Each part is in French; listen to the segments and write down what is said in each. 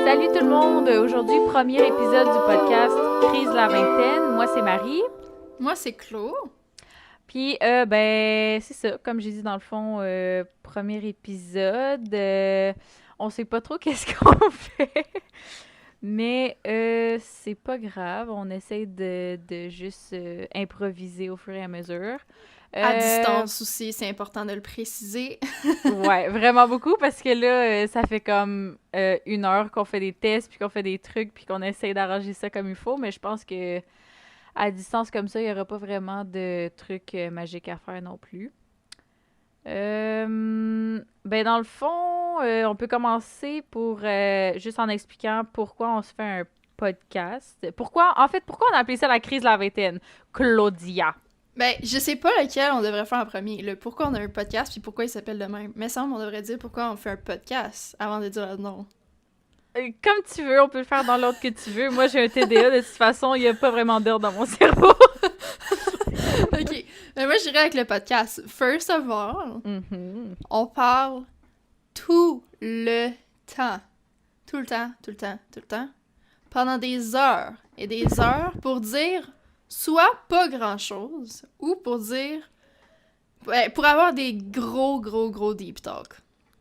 Salut tout le monde! Aujourd'hui, premier épisode du podcast Crise de la vingtaine. Moi, c'est Marie. Moi, c'est Claude. Puis, c'est ça. Comme j'ai dit dans le fond, premier épisode. On sait pas trop qu'est-ce qu'on fait. Mais c'est pas grave. On essaie de juste improviser au fur et à mesure. À distance aussi, c'est important de le préciser. Ouais, vraiment beaucoup parce que là, ça fait comme 1 heure qu'on fait des tests, puis qu'on fait des trucs, puis qu'on essaie d'arranger ça comme il faut, mais je pense que à distance comme ça, il n'y aura pas vraiment de trucs magiques à faire non plus. Dans le fond, on peut commencer pour juste en expliquant pourquoi on se fait un podcast. Pourquoi on a appelé ça la crise de la vingtaine? Claudia. Je sais pas lequel on devrait faire en premier. Le pourquoi on a un podcast, puis pourquoi il s'appelle de même. Mais semble on devrait dire pourquoi on fait un podcast avant de dire le nom. Comme tu veux, on peut le faire dans l'ordre que tu veux. Moi, j'ai un TDA, de toute façon, il n'y a pas vraiment d'ordre dans mon cerveau. Ok, mais moi j'irai avec le podcast. First of all, on parle tout le temps. Tout le temps, tout le temps, tout le temps. Pendant des heures et des heures pour dire soit pas grand-chose ou pour dire... pour avoir des gros deep talk.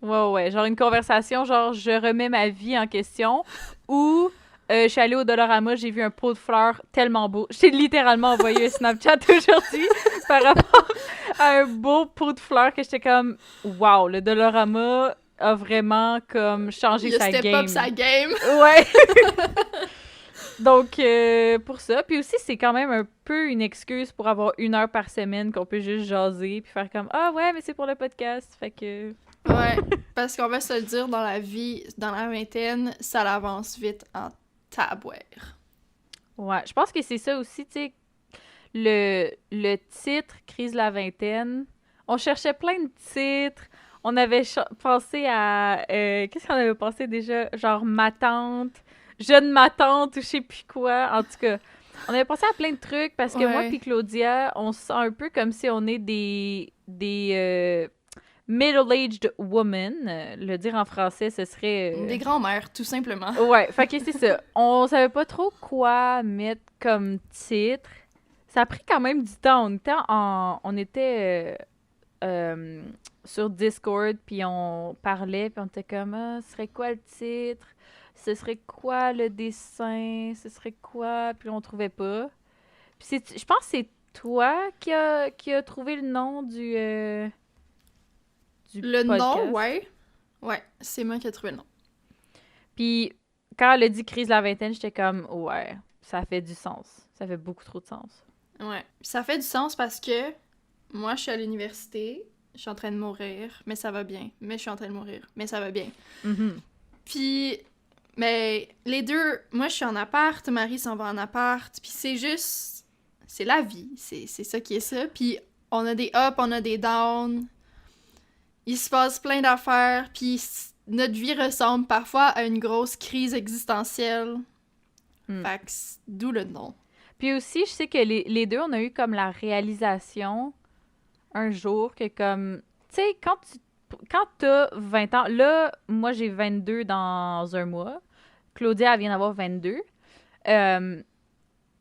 Ouais. Genre une conversation, genre je remets ma vie en question ou je suis allée au Dollarama, j'ai vu un pot de fleurs tellement beau. J'ai littéralement envoyé un Snapchat aujourd'hui par rapport à un beau pot de fleurs que j'étais comme wow, le Dollarama a vraiment comme changé Il a sa step game. up sa game. Ouais. Donc, pour ça. Puis aussi, c'est quand même un peu une excuse pour avoir 1 heure par semaine qu'on peut juste jaser puis faire comme « Ah ouais, mais c'est pour le podcast. » Fait que... Ouais, parce qu'on va se le dire, dans la vie, dans la vingtaine, ça l'avance vite en tabouère. Ouais, je pense que c'est ça aussi, tu sais, le titre « Crise de la vingtaine », on cherchait plein de titres. On avait pensé à... qu'est-ce qu'on avait pensé déjà? Genre « Ma tante »,« Jeune ma tante » ou je sais plus quoi. En tout cas, on avait pensé à plein de trucs parce que moi Ouais. puis Claudia, on se sent un peu comme si on est des middle-aged women. Le dire en français, ce serait... Des grands-mères, tout simplement. Ouais, fait que c'est ça. On savait pas trop quoi mettre comme titre. Ça a pris quand même du temps. On était sur Discord, puis on parlait, puis on était comme, ah, ce serait quoi le titre? Ce serait quoi le dessin? Ce serait quoi? Puis on trouvait pas. Puis je pense que c'est toi qui a trouvé le nom du Le nom, podcast. ouais. Ouais, c'est moi qui ai trouvé le nom. Puis quand elle a dit crise de la vingtaine, j'étais comme, ouais, ça fait du sens. Ça fait beaucoup trop de sens. Ouais. Ça fait du sens parce que moi, je suis à l'université, je suis en train de mourir, mais ça va bien. Mais je suis en train de mourir, mais ça va bien. Mhm. Puis, mais les deux, moi, je suis en appart, Marie s'en va en appart, puis c'est juste... C'est la vie, c'est ça qui est ça. Puis on a des ups, on a des downs. Il se passe plein d'affaires, puis notre vie ressemble parfois à une grosse crise existentielle. Fait que d'où le nom. Puis aussi, je sais que les deux, on a eu comme la réalisation un jour que comme... Tu sais, quand t'as 20 ans... Là, moi, j'ai 22 dans un mois. Claudia, elle vient d'avoir 22. Euh,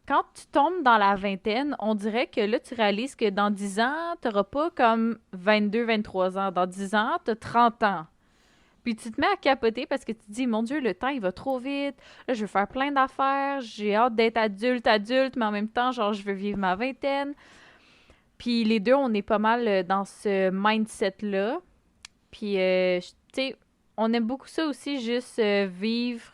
Quand tu tombes dans la vingtaine, on dirait que là, tu réalises que dans 10 ans, t'auras pas comme 22, 23 ans. Dans 10 ans, t'as 30 ans. Puis tu te mets à capoter parce que tu te dis, mon Dieu, le temps, il va trop vite. Là, je veux faire plein d'affaires. J'ai hâte d'être adulte, mais en même temps, genre, je veux vivre ma vingtaine. Puis les deux, on est pas mal dans ce mindset-là. Puis, tu sais, on aime beaucoup ça aussi, juste vivre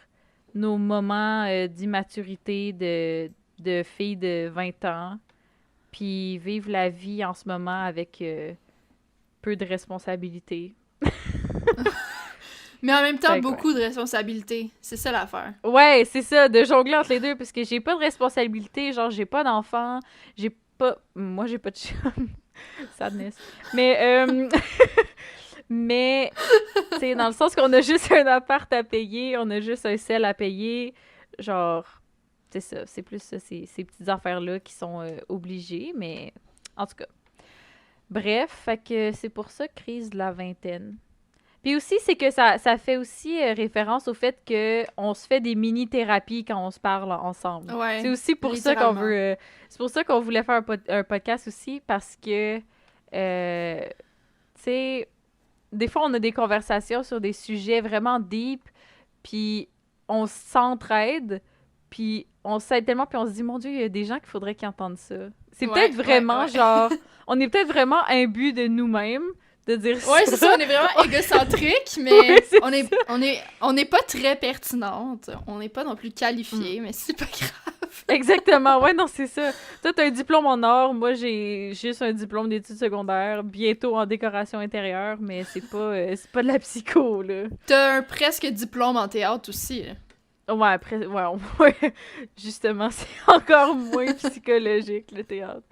nos moments d'immaturité de filles de 20 ans. Puis vivre la vie en ce moment avec peu de responsabilités. Mais en même temps, Fait que, ouais. beaucoup de responsabilités. C'est ça l'affaire. Ouais, c'est ça, de jongler entre les deux, parce que j'ai pas de responsabilité, genre j'ai pas d'enfant, j'ai pas... Moi, j'ai pas de chum. Sadness. Mais, mais, tu sais, dans le sens qu'on a juste un appart à payer, on a juste un sel à payer, genre, c'est ça, c'est plus ça, ces petites affaires-là qui sont obligées, mais en tout cas. Bref, fait que c'est pour ça, crise de la vingtaine. Puis aussi, c'est que ça fait aussi référence au fait que on se fait des mini-thérapies quand on se parle ensemble. Ouais, C'est aussi pour ça qu'on veut... c'est pour ça qu'on voulait faire un podcast aussi, parce que, tu sais, des fois, on a des conversations sur des sujets vraiment deep, puis on s'entraide, puis on s'aide tellement, puis on se dit, mon Dieu, il y a des gens qu'il faudrait qu'ils entendent ça. C'est peut-être vraiment, genre... On est peut-être vraiment imbu de nous-mêmes, de dire ça. Ouais, c'est ça, on est vraiment égocentrique, mais on est pas très pertinente. On n'est pas non plus qualifiée, mais c'est pas grave. Exactement, ouais, non, c'est ça. Toi, t'as un diplôme en art, moi, j'ai juste un diplôme d'études secondaires, bientôt en décoration intérieure, mais c'est pas de la psycho, là. T'as un presque diplôme en théâtre aussi, là. Ouais, après, ouais, justement, c'est encore moins psychologique, le théâtre.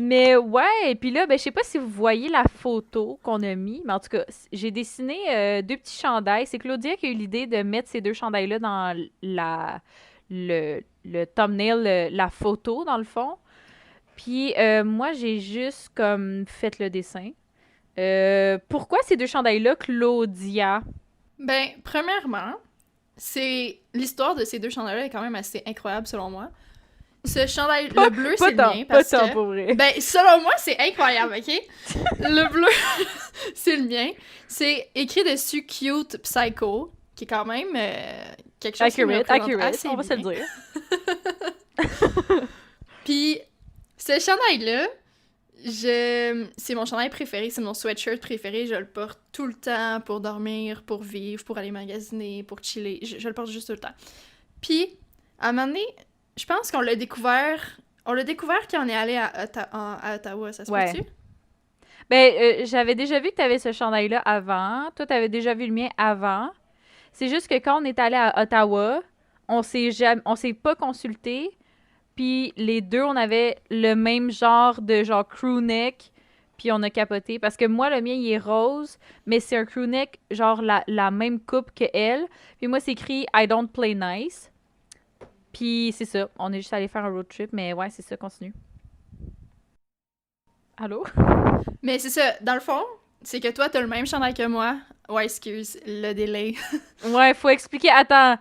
Mais ouais, et puis là, ben, je sais pas si vous voyez la photo qu'on a mis, mais en tout cas, j'ai dessiné 2 petits chandails. C'est Claudia qui a eu l'idée de mettre ces 2 chandails-là dans le thumbnail, la photo, dans le fond. Puis moi, j'ai juste comme fait le dessin. Pourquoi ces 2 chandails-là, Claudia? Ben, premièrement, l'histoire de ces 2 chandails-là est quand même assez incroyable selon moi. Ce chandail, le bleu, c'est le mien parce que... pour vrai. Ben, selon moi, c'est incroyable, OK? Le bleu, c'est le mien. C'est écrit dessus « Cute Psycho », qui est quand même quelque chose qui me représente assez on va se le bien. dire. Puis, ce chandail-là, c'est mon chandail préféré, c'est mon sweatshirt préféré. Je le porte tout le temps pour dormir, pour vivre, pour aller magasiner, pour chiller. Je le porte juste tout le temps. Puis, à un moment donné, je pense qu'on l'a découvert... On l'a découvert quand on est allé à Ottawa, ça se peut-tu? Ben, j'avais déjà vu que tu avais ce chandail-là avant. Toi, tu avais déjà vu le mien avant. C'est juste que quand on est allé à Ottawa, on s'est pas consulté. Puis les deux, on avait le même genre de crew neck. Puis on a capoté. Parce que moi, le mien, il est rose. Mais c'est un crew neck, genre la même coupe que elle. Puis moi, c'est écrit « I don't play nice ». Puis c'est ça. On est juste allé faire un road trip. Mais ouais, c'est ça. Continue. Allô? Mais c'est ça. Dans le fond, c'est que toi, t'as le même chandail que moi. Ouais, excuse, le délai. Ouais, faut expliquer. Attends.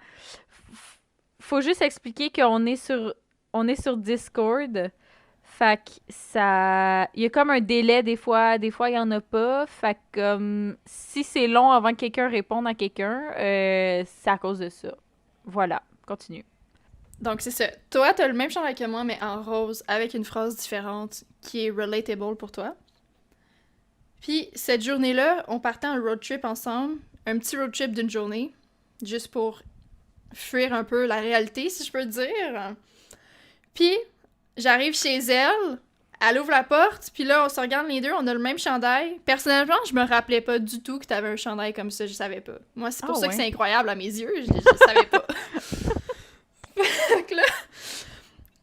Faut juste expliquer qu'on est sur Discord. Fait que ça... Il y a comme un délai des fois il y en a pas. Fait que si c'est long avant que quelqu'un réponde à quelqu'un, c'est à cause de ça. Voilà, continue. Donc c'est ça. Toi, t'as le même chandail que moi, mais en rose, avec une phrase différente qui est relatable pour toi. Puis cette journée-là, on partait en road trip ensemble. Un petit road trip d'une journée. Juste pour fuir un peu la réalité, si je peux dire. Puis, j'arrive chez elle ouvre la porte, puis là, on se regarde les deux, on a le même chandail. Personnellement, je me rappelais pas du tout que t'avais un chandail comme ça, je savais pas. Moi, c'est pour ça que c'est incroyable à mes yeux, je savais pas. Donc là,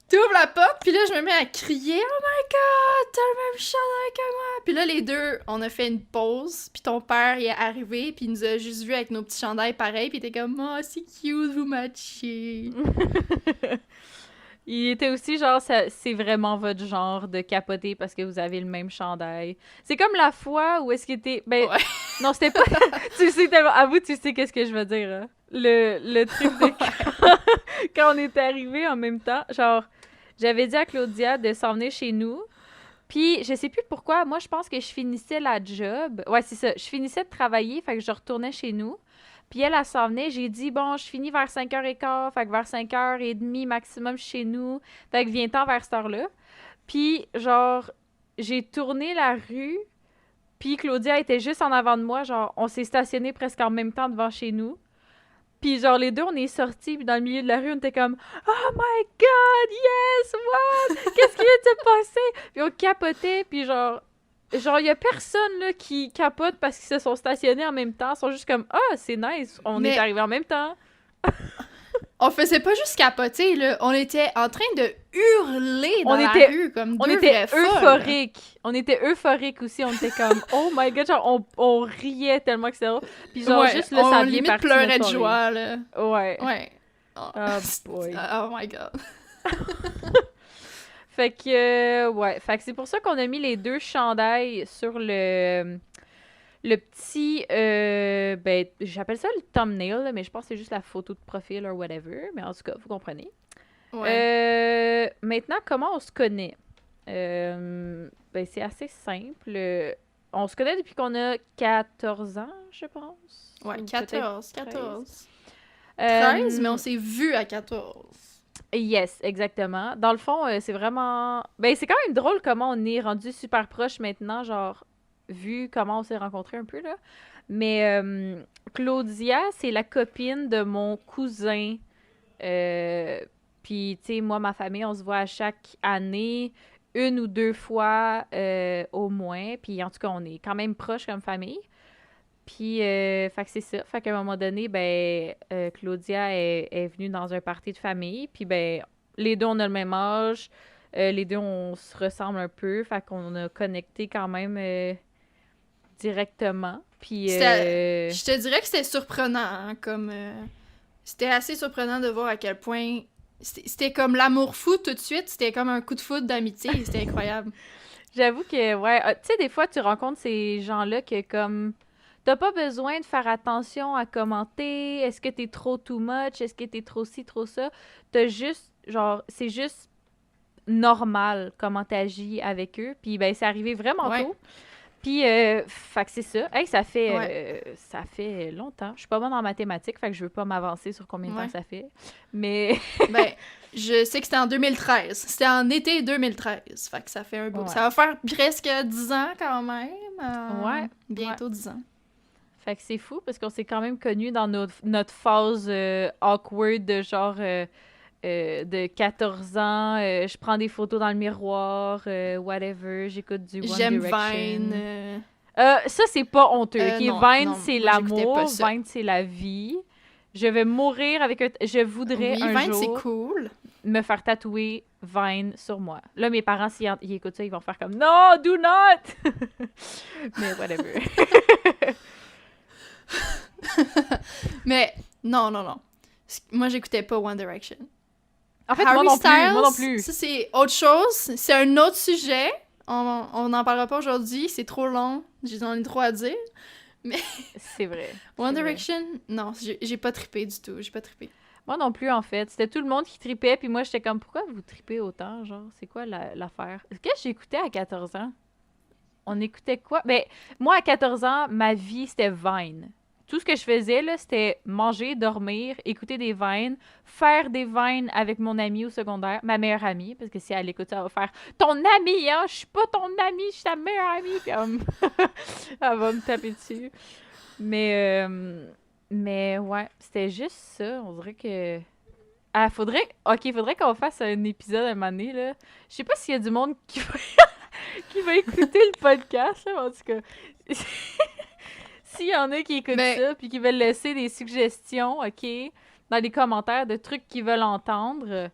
t'ouvres la porte, puis là, je me mets à crier « Oh my God, t'as le même chandail que moi! » Puis là, les deux, on a fait une pause, puis ton père, il est arrivé, puis il nous a juste vus avec nos petits chandails pareils, puis il était comme « Oh, c'est cute, vous matchez! » Il était aussi genre, c'est vraiment votre genre de capoter parce que vous avez le même chandail. C'est comme la fois où est-ce qu'il était... Ben, ouais. Non, c'était pas... tu sais tellement... Avoue, tu sais qu'est-ce que je veux dire, hein? Le truc de... Quand on était arrivés en même temps, genre, j'avais dit à Claudia de s'en venir chez nous, puis je sais plus pourquoi, moi, je pense que je finissais la job. Ouais, c'est ça. Je finissais de travailler, fait que je retournais chez nous. Puis elle s'en venait, j'ai dit, bon, je finis vers 5h15, fait que vers 5h30 maximum chez nous, fait que viens-t'en vers cette heure-là. Puis, genre, j'ai tourné la rue, puis Claudia était juste en avant de moi, genre, on s'est stationné presque en même temps devant chez nous. Puis, genre, les deux, on est sortis, puis dans le milieu de la rue, on était comme « Oh my God, yes, what? Qu'est-ce qui vient de se passer? » Puis on capotait, puis genre, il y a personne, là, qui capote parce qu'ils se sont stationnés en même temps. Ils sont juste comme « Ah, c'est nice, on est arrivés en même temps. » On faisait pas juste capoter, là. On était en train de hurler dans la rue, comme deux vraies folles. Euphoriques. On était euphoriques aussi. On était comme « Oh my God! » Genre, on riait tellement que c'était drôle. Puis genre, juste là, ça a bien parti. On limite pleurait de joie, là. Ouais. Ouais. Oh boy. Oh my God. Fait que, ouais. Fait que c'est pour ça qu'on a mis les 2 chandails sur le petit, ben, j'appelle ça le thumbnail, là, mais je pense que c'est juste la photo de profil ou whatever. Mais en tout cas, vous comprenez. Ouais. Maintenant, comment on se connaît? Ben, c'est assez simple. On se connaît depuis qu'on a 14 ans, je pense. Ouais, Ou 14. peut-être 13, 13. mais on s'est vu à 14. Yes, exactement. Dans le fond, c'est vraiment... Ben, c'est quand même drôle comment on est rendu super proche maintenant, genre, vu comment on s'est rencontrés un peu, là. Mais Claudia, c'est la copine de mon cousin. Puis, tu sais, moi, ma famille, on se voit à chaque année, 1 ou 2 fois au moins. Puis, en tout cas, on est quand même proches comme famille. Puis, fait que c'est ça. Fait qu'à un moment donné, ben, Claudia est venue dans un party de famille. Puis, ben, les deux, on a le même âge. Les deux, on se ressemble un peu. Fait qu'on a connecté quand même directement. Puis, Je te dirais que c'était surprenant, hein, comme... C'était assez surprenant de voir à quel point... C'était comme l'amour fou tout de suite. C'était comme un coup de foudre d'amitié. C'était incroyable. j'avoue que, ouais, tu sais, des fois, tu rencontres ces gens-là que, comme, t'as pas besoin de faire attention à commenter. Est-ce que t'es trop too much? Est-ce que t'es trop ci, trop ça? T'as juste, genre, c'est juste normal comment t'agis avec eux. Puis, ben, c'est arrivé vraiment Ouais. tôt. Puis, fait que c'est ça. Hey, Ouais. ça fait longtemps. Je suis pas bonne en mathématiques, fait que je veux pas m'avancer sur combien de temps Ouais. ça fait. Mais, Ben, je sais que c'était en 2013. C'était en été 2013. Fait que ça fait un bout. ouais. Ça va faire presque 10 ans quand même. Ouais. Bientôt 10 ans. Fait que c'est fou parce qu'on s'est quand même connus dans notre phase awkward de genre de 14 ans. Je prends des photos dans le miroir, whatever. J'écoute du One J'aime Direction. Vine. Ça, c'est pas honteux. Ok, Non, Vine, non, c'est moi, j'écoutais l'amour. pas ça. Vine, c'est la vie. Je vais mourir avec un... Je voudrais Oui, un Vine, c'est jour cool. me faire tatouer Vine sur moi. Là, mes parents, s'ils écoutent ça, ils vont faire comme « Non, do not! » Mais whatever. Mais non. Moi, j'écoutais pas One Direction. En fait, Harry moi non plus. Styles, Moi non plus. ça, c'est autre chose. C'est un autre sujet. On n'en parlera pas aujourd'hui. C'est trop long. J'en ai trop à dire. C'est vrai. One C'est vrai. Direction, non, j'ai pas trippé du tout. J'ai pas trippé. Moi non plus, en fait. C'était tout le monde qui tripait, puis moi, j'étais comme, pourquoi vous tripez autant, genre? C'est quoi l'affaire? Qu'est-ce que j'écoutais à 14 ans? On écoutait quoi? Ben, moi, à 14 ans, ma vie, c'était Vine. Tout ce que je faisais, là, c'était manger, dormir, écouter des Vines, faire des Vines avec mon amie au secondaire, ma meilleure amie, parce que si elle écoute ça, elle va faire « Ton amie, hein? Je suis pas ton amie, je suis ta meilleure amie! » Comme, elle va me taper dessus. Mais ouais, c'était juste ça. On dirait que... Ah, faudrait qu'on fasse un épisode à un moment donné, là. Je sais pas s'il y a du monde qui va, qui va écouter le podcast, là, en tout cas. S'il y en a qui écoutent ça, puis qui veulent laisser des suggestions, OK, dans les commentaires de trucs qu'ils veulent entendre,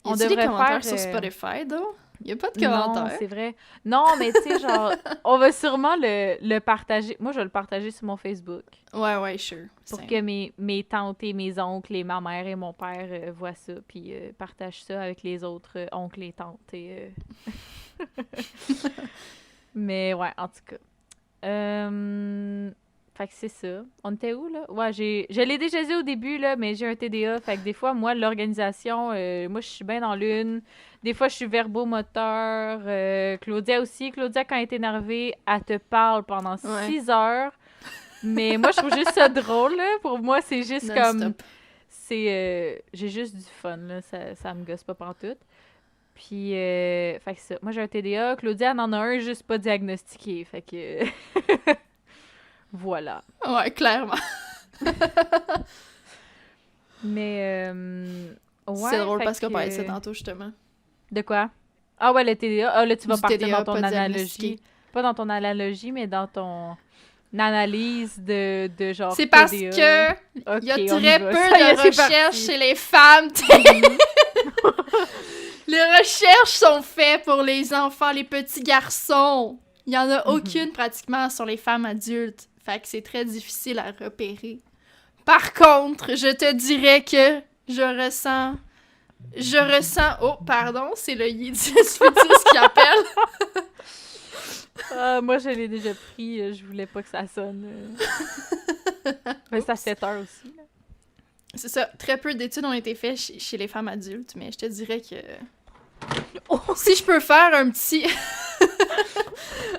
on devrait des commentaires faire... sur Spotify, donc? Il y a pas de Non, commentaires. c'est vrai. Non, mais tu sais, genre, on va sûrement le partager. Moi, je vais le partager sur mon Facebook. Ouais, sure. Pour que mes tantes et mes oncles et ma mère et mon père voient ça, puis partagent ça avec les autres oncles et tantes. Mais ouais, en tout cas. Fait que c'est ça. On était où, là? Ouais, je l'ai déjà dit au début, là, mais j'ai un TDA. Fait que des fois, moi, l'organisation, moi, je suis bien dans l'une. Des fois, je suis verbomoteur. Claudia aussi. Claudia, quand elle est énervée, elle te parle pendant 6 heures. Mais moi, je trouve juste ça drôle, là. Pour moi, c'est juste comme... J'ai juste du fun, là. Ça me gosse pas pantoute. Puis, fait que ça. Moi, j'ai un TDA. Claudia, elle en a un, juste pas diagnostiqué. Fait que... Voilà. Ouais, clairement. Mais, ouais. C'est drôle parce qu'on parlait de ça tantôt, justement. De quoi? Ah ouais, le TDA. Ah, là, tu vas partir TDA, dans ton analogie. Pas dans ton analogie, mais dans ton analyse de genre c'est parce TDA. que il y a très peu de de recherches chez les femmes. Les recherches sont faites pour les enfants, les petits garçons. Il y en a aucune pratiquement sur les femmes adultes. Fait que c'est très difficile à repérer. Par contre, je te dirais que je ressens Je ressens... Oh, pardon, c'est le Yeezus Futus qui appelle. Moi, je l'ai déjà pris. Je voulais pas que ça sonne. Mais c'est à 7 heures aussi. Là. C'est ça. Très peu d'études ont été faites chez les femmes adultes, mais je te dirais que... Si je peux faire un petit...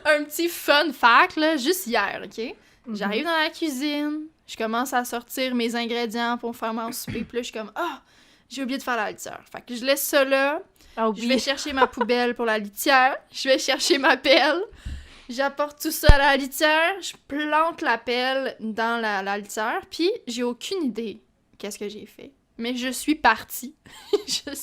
un petit fun fact, là, juste hier, OK? J'arrive dans la cuisine, je commence à sortir mes ingrédients pour faire mon souper, puis là, je suis comme « Ah! J'ai oublié de faire la litière. » Fait que je laisse ça là, je vais chercher ma poubelle pour la litière, je vais chercher ma pelle, j'apporte tout ça à la litière, je plante la pelle dans la litière, puis j'ai aucune idée qu'est-ce que j'ai fait. Mais je suis partie. je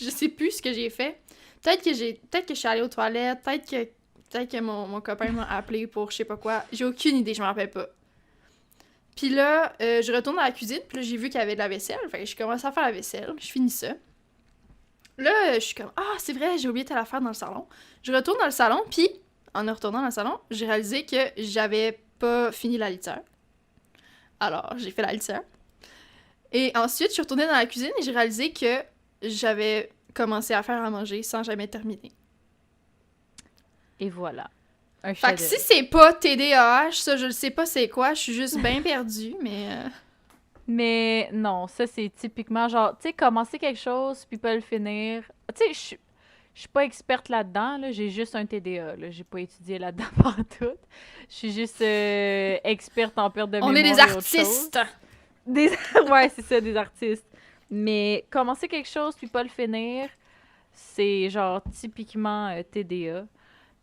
sais plus ce que j'ai fait. Peut-être que je suis allée aux toilettes, peut-être que mon copain m'a appelé pour je sais pas quoi. J'ai aucune idée, je m'en rappelle pas. Puis là, je retourne dans la cuisine, puis là, j'ai vu qu'il y avait de la vaisselle. Fait que je commence à faire la vaisselle, je finis ça. Là, je suis comme « Ah, c'est vrai, j'ai oublié telle affaire dans le salon. » Je retourne dans le salon, puis en retournant dans le salon, j'ai réalisé que j'avais pas fini la litière. Alors, j'ai fait la litière. Et ensuite, je suis retournée dans la cuisine et j'ai réalisé que j'avais commencé à faire à manger sans jamais terminer. Et voilà. Fait que si c'est pas TDAH, ça, je le sais pas c'est quoi, je suis juste bien perdue, mais... Mais non, ça, c'est typiquement genre, tu sais, commencer quelque chose puis pas le finir. Tu sais, je suis pas experte là-dedans, là, j'ai juste un TDA, là, j'ai pas étudié là-dedans partout. Je suis juste experte en perte de mémoire. On est des artistes! Ouais, c'est ça, des artistes. Mais commencer quelque chose puis pas le finir, c'est genre typiquement TDA.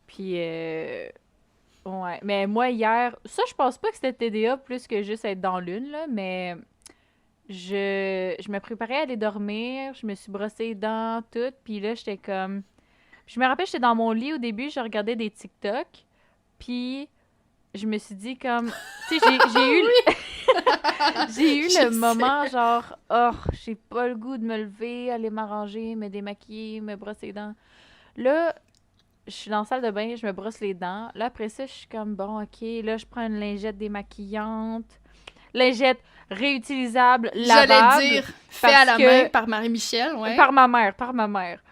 Puis, ouais. Mais moi, hier, ça, je pense pas que c'était TDA plus que juste être dans l'une, là, mais je me préparais à aller dormir, je me suis brossé les dents, tout, puis là, j'étais comme... Je me rappelle, j'étais dans mon lit au début, je regardais des TikTok, puis je me suis dit comme... Tu sais, j'ai eu... j'ai eu le moment, genre, oh, j'ai pas le goût de me lever, aller m'arranger, me démaquiller, me brosser les dents. Là, je suis dans la salle de bain, je me brosse les dents. Là, après ça, je suis comme, bon, OK, là, je prends une lingette démaquillante. Lingette réutilisable, lavable. J'allais dire, fait à la main par Marie-Michel, ouais. Par ma mère.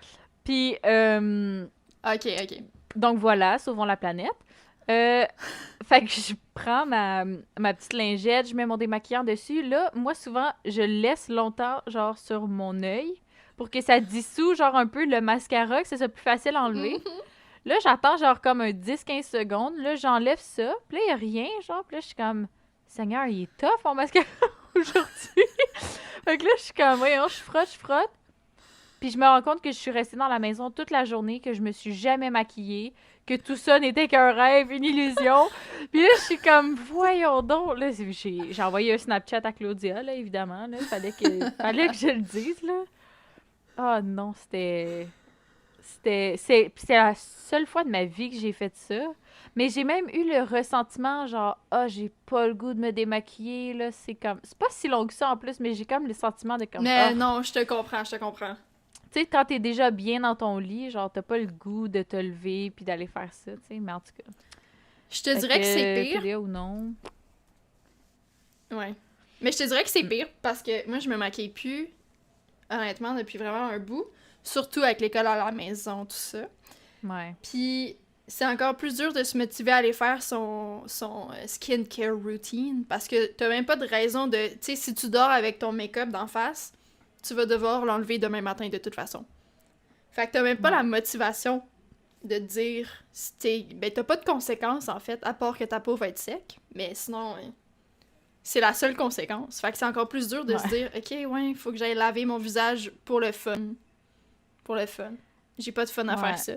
Puis, OK. donc voilà, sauvons la planète. Fait que je prends ma petite lingette, je mets mon démaquillant dessus. Là, moi, souvent, je le laisse longtemps, genre, sur mon œil pour que ça dissout, genre, un peu le mascara, que ça soit plus facile à enlever. Là, j'attends, genre, comme un 10-15 secondes. Là, j'enlève ça. Puis là, il n'y a rien, genre. Puis là, je suis comme, Seigneur, il est tough, mon mascara, aujourd'hui. Fait que là, je suis comme, voyons, je frotte. Puis je me rends compte que je suis restée dans la maison toute la journée, que je me suis jamais maquillée, que tout ça n'était qu'un rêve, une illusion. Puis là, je suis comme, voyons donc. Là, j'ai envoyé un Snapchat à Claudia, là, évidemment. Là. Fallait que je le dise, là. Ah non, c'est la seule fois de ma vie que j'ai fait ça. Mais j'ai même eu le ressentiment, genre, j'ai pas le goût de me démaquiller, là. C'est pas si long que ça en plus, mais j'ai comme le sentiment de comme. Mais non, je te comprends. Tu sais, quand t'es déjà bien dans ton lit, genre, t'as pas le goût de te lever puis d'aller faire ça, tu sais. Mais en tout cas. Je te dirais que c'est pire. TDA ou non. Ouais. Mais je te dirais que c'est pire parce que moi, je me maquille plus, honnêtement, depuis vraiment un bout. Surtout avec l'école à la maison, tout ça. Ouais. Puis c'est encore plus dur de se motiver à aller faire son skincare routine parce que t'as même pas de raison de... Tu sais, si tu dors avec ton make-up d'en face, tu vas devoir l'enlever demain matin de toute façon. Fait que t'as même pas la motivation de dire... Ben, t'as pas de conséquences, en fait, à part que ta peau va être sec. Mais sinon, c'est la seule conséquence. Fait que c'est encore plus dur de se dire, OK, ouais, il faut que j'aille laver mon visage pour le fun. Pour le fun. J'ai pas de fun à faire ça.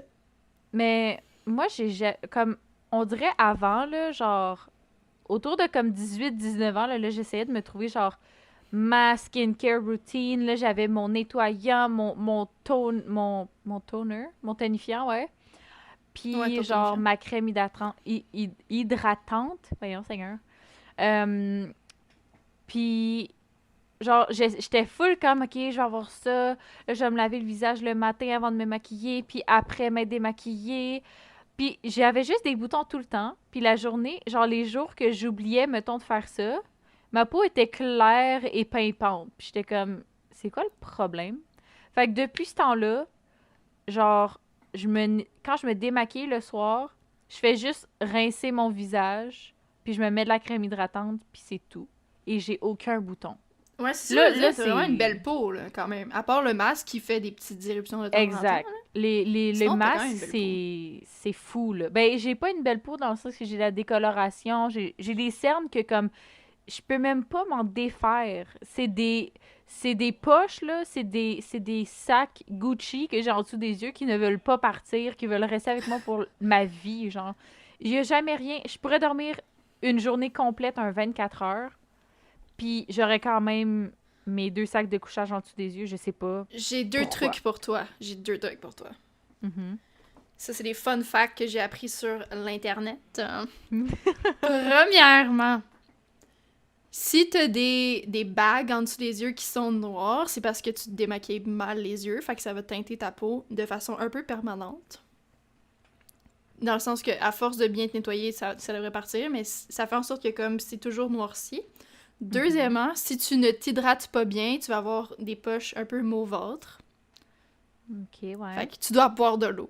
Mais moi, j'ai comme... On dirait avant, là, genre... Autour de comme 18-19 ans, là, j'essayais de me trouver, genre... ma skincare routine. Là, j'avais mon nettoyant, mon toner, mon tonifiant, ouais. Puis, genre, ma crème hydratante. Voyons, Seigneur. Puis, genre, j'étais full comme, OK, je vais avoir ça. Là, je vais me laver le visage le matin avant de me maquiller. Puis après, m'être démaquillée. Puis, j'avais juste des boutons tout le temps. Puis la journée, genre, les jours que j'oubliais, mettons, de faire ça, ma peau était claire et pimpante. Puis j'étais comme, c'est quoi le problème? Fait que depuis ce temps-là, genre, quand je me démaquille le soir, je fais juste rincer mon visage, puis je me mets de la crème hydratante, puis c'est tout. Et j'ai aucun bouton. Ouais, c'est Là, ça, là, c'est vraiment une belle peau, là, quand même. À part le masque qui fait des petites éruptions de temps en temps. Exact. Les Sinon, t'as quand même masques, une belle c'est fou, là. Ben, j'ai pas une belle peau dans le sens que j'ai la décoloration. J'ai des cernes que, comme, je peux même pas m'en défaire. C'est des poches, là. C'est des sacs Gucci que j'ai en dessous des yeux qui ne veulent pas partir, qui veulent rester avec moi pour ma vie, genre. J'ai jamais rien. Je pourrais dormir une journée complète, un 24 heures, puis j'aurais quand même mes 2 sacs de couchage en dessous des yeux, je sais pas. J'ai deux Pourquoi? trucs pour toi. Mhm. Ça, c'est des fun facts que j'ai appris sur l'Internet. Premièrement, si t'as des bagues en dessous des yeux qui sont noires, c'est parce que tu te démaquilles mal les yeux, fait que ça va teinter ta peau de façon un peu permanente. Dans le sens que, à force de bien te nettoyer, ça devrait partir, mais ça fait en sorte que comme c'est toujours noirci. Deuxièmement, si tu ne t'hydrates pas bien, tu vas avoir des poches un peu mauvâtres. Ok, ouais. Fait que tu dois boire de l'eau.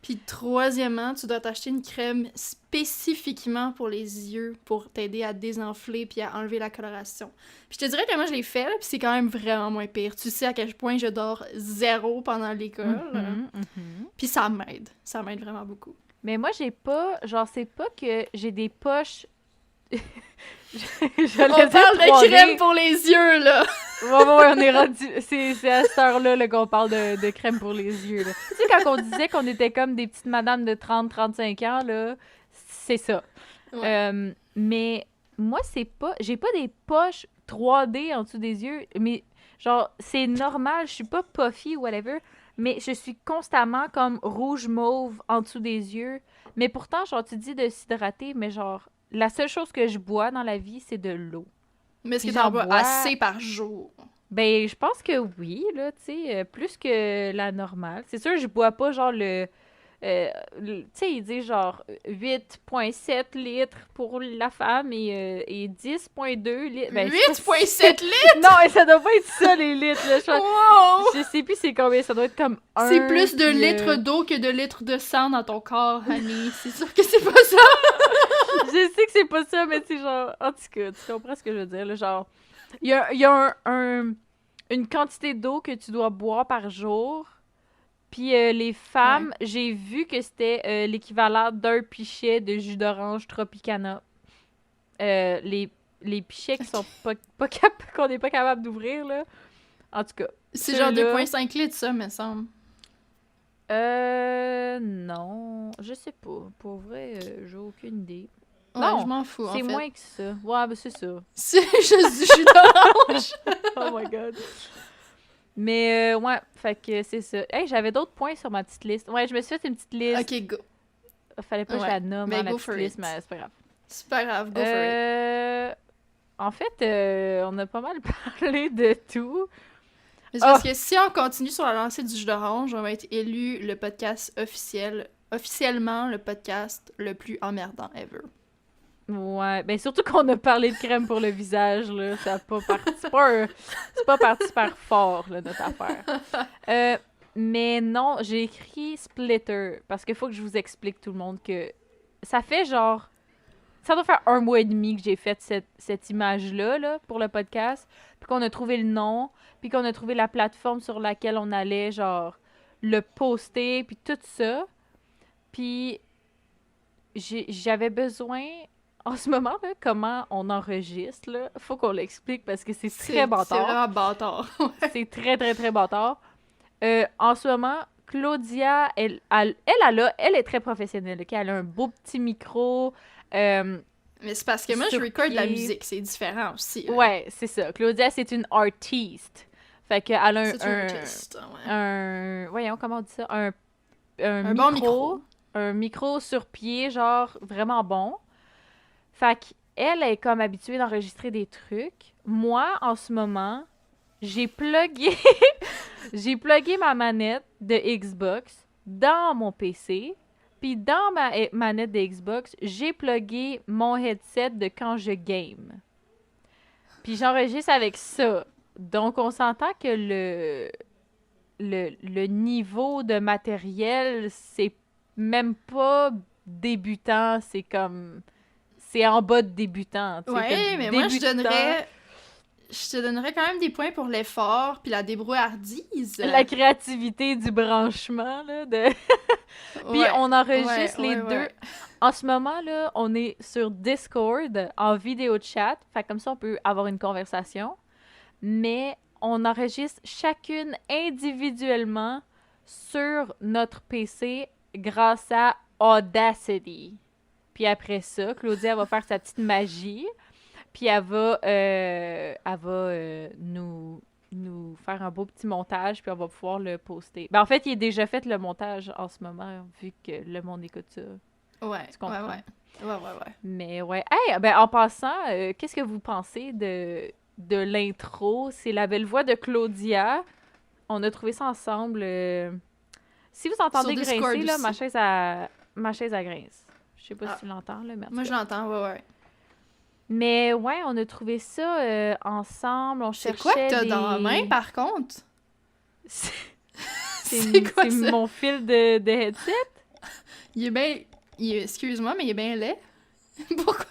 Puis troisièmement, tu dois t'acheter une crème spécifiquement pour les yeux pour t'aider à désenfler puis à enlever la coloration. Puis je te dirais que moi je l'ai fait, là, puis c'est quand même vraiment moins pire. Tu sais à quel point je dors 0 pendant l'école. Puis ça m'aide vraiment beaucoup. Mais moi, j'ai pas... Genre, c'est pas que j'ai des poches... On parle de crème pour les yeux, là! Ouais, on est rendu... C'est à cette heure-là là, qu'on parle de crème pour les yeux, là. Tu sais, quand on disait qu'on était comme des petites madames de 30-35 ans, là, c'est ça. Ouais. Mais moi, c'est pas... J'ai pas des poches 3D en dessous des yeux, mais genre, c'est normal, je suis pas puffy ou whatever, mais je suis constamment comme rouge-mauve en dessous des yeux. Mais pourtant, genre, tu dis de s'hydrater, mais genre, la seule chose que je bois dans la vie, c'est de l'eau. Mais est-ce Puis que t'en j'en bois bois... assez par jour? Ben, je pense que oui, là, tu sais, plus que la normale. C'est sûr, je bois pas, genre, tu sais, il dit, genre, 8,7 litres pour la femme et 10,2 litres. Ben, 8,7 litres? Non, et ça doit pas être ça, les litres, là. Wow! Je sais plus c'est combien, ça doit être comme un... C'est plus de puis, litres d'eau que de litres de sang dans ton corps, honey. C'est sûr que c'est pas ça! Je sais que c'est pas ça, mais c'est genre... En tout cas, tu comprends ce que je veux dire, là, genre... Il y a une quantité d'eau que tu dois boire par jour. Puis les femmes, j'ai vu que c'était l'équivalent d'un pichet de jus d'orange Tropicana. Les pichets qui sont qu'on n'est pas capable d'ouvrir, là. En tout cas. C'est genre 2,5 litres, ça, me semble. Non. Je sais pas. Pour vrai, j'ai aucune idée. Ouais, non, je m'en fous, en fait. C'est moins que ça. Ouais, ben c'est ça. C'est juste du jus d'orange! Oh my god. Mais ouais, fait que c'est ça. Hey, j'avais d'autres points sur ma petite liste. Ouais, je me suis fait une petite liste. Ok, go. Fallait pas que je la nomme mais la go petite for liste, it. mais c'est pas grave. C'est pas grave, go for it. En fait, on a pas mal parlé de tout. Mais c'est parce que si on continue sur la lancée du jus d'orange, on va être élu le podcast officiellement le podcast le plus emmerdant ever. Ouais, ben surtout qu'on a parlé de crème pour le visage, là, ça a pas parti, c'est pas parti super fort, là, notre affaire. Mais non, j'ai écrit Splitter, parce qu'il faut que je vous explique tout le monde que ça fait genre, ça doit faire 1 mois et demi que j'ai fait cette image-là, là, pour le podcast, puis qu'on a trouvé le nom, puis qu'on a trouvé la plateforme sur laquelle on allait, genre, le poster, puis tout ça. Puis j'avais besoin... En ce moment, là, comment on enregistre, là, faut qu'on l'explique parce que c'est très bâtard. C'est vraiment bâtard. C'est très, très, très bâtard. En ce moment, Claudia, elle est très professionnelle. Okay? Elle a un beau petit micro. Mais c'est parce que moi, je record de la pied. musique. C'est différent aussi. Là. Ouais, c'est ça. Claudia, c'est une artiste. Fait qu'elle a C'est une artiste, ouais. Voyons, comment on dit ça? Un micro, bon micro. Un micro sur pied, genre, vraiment bon. Fait qu'elle est comme habituée d'enregistrer des trucs. Moi, en ce moment, j'ai plugué ma manette de Xbox dans mon PC. Puis dans ma manette de Xbox, j'ai plugué mon headset de quand je game. Puis j'enregistre avec ça. Donc, on s'entend que le niveau de matériel, c'est même pas débutant, c'est comme... C'est en bas de débutant. Ouais, mais moi, je te donnerais quand même des points pour l'effort puis la débrouillardise. La créativité du branchement, là, de... Puis on enregistre les deux. En ce moment, là, on est sur Discord en vidéo chat. Fait comme ça, on peut avoir une conversation. Mais on enregistre chacune individuellement sur notre PC grâce à Audacity. Puis après ça, Claudia va faire sa petite magie. Puis elle va nous faire un beau petit montage, puis on va pouvoir le poster. Ben, en fait, il est déjà fait le montage en ce moment, vu que le monde écoute ça. Ouais, tu comprends? Ouais. Mais ouais. Hey, ben, en passant, qu'est-ce que vous pensez de l'intro? C'est la belle voix de Claudia. On a trouvé ça ensemble. Si vous entendez grincer, là, ma chaise à grince. Je sais pas si tu l'entends, là, mais moi, je l'entends, ouais. Mais ouais, on a trouvé ça ensemble. On cherchait. C'est quoi que t'as dans la main, par contre? C'est quoi ça? C'est mon fil de headset. Il est bien... Excuse-moi, mais il est bien laid. Pourquoi?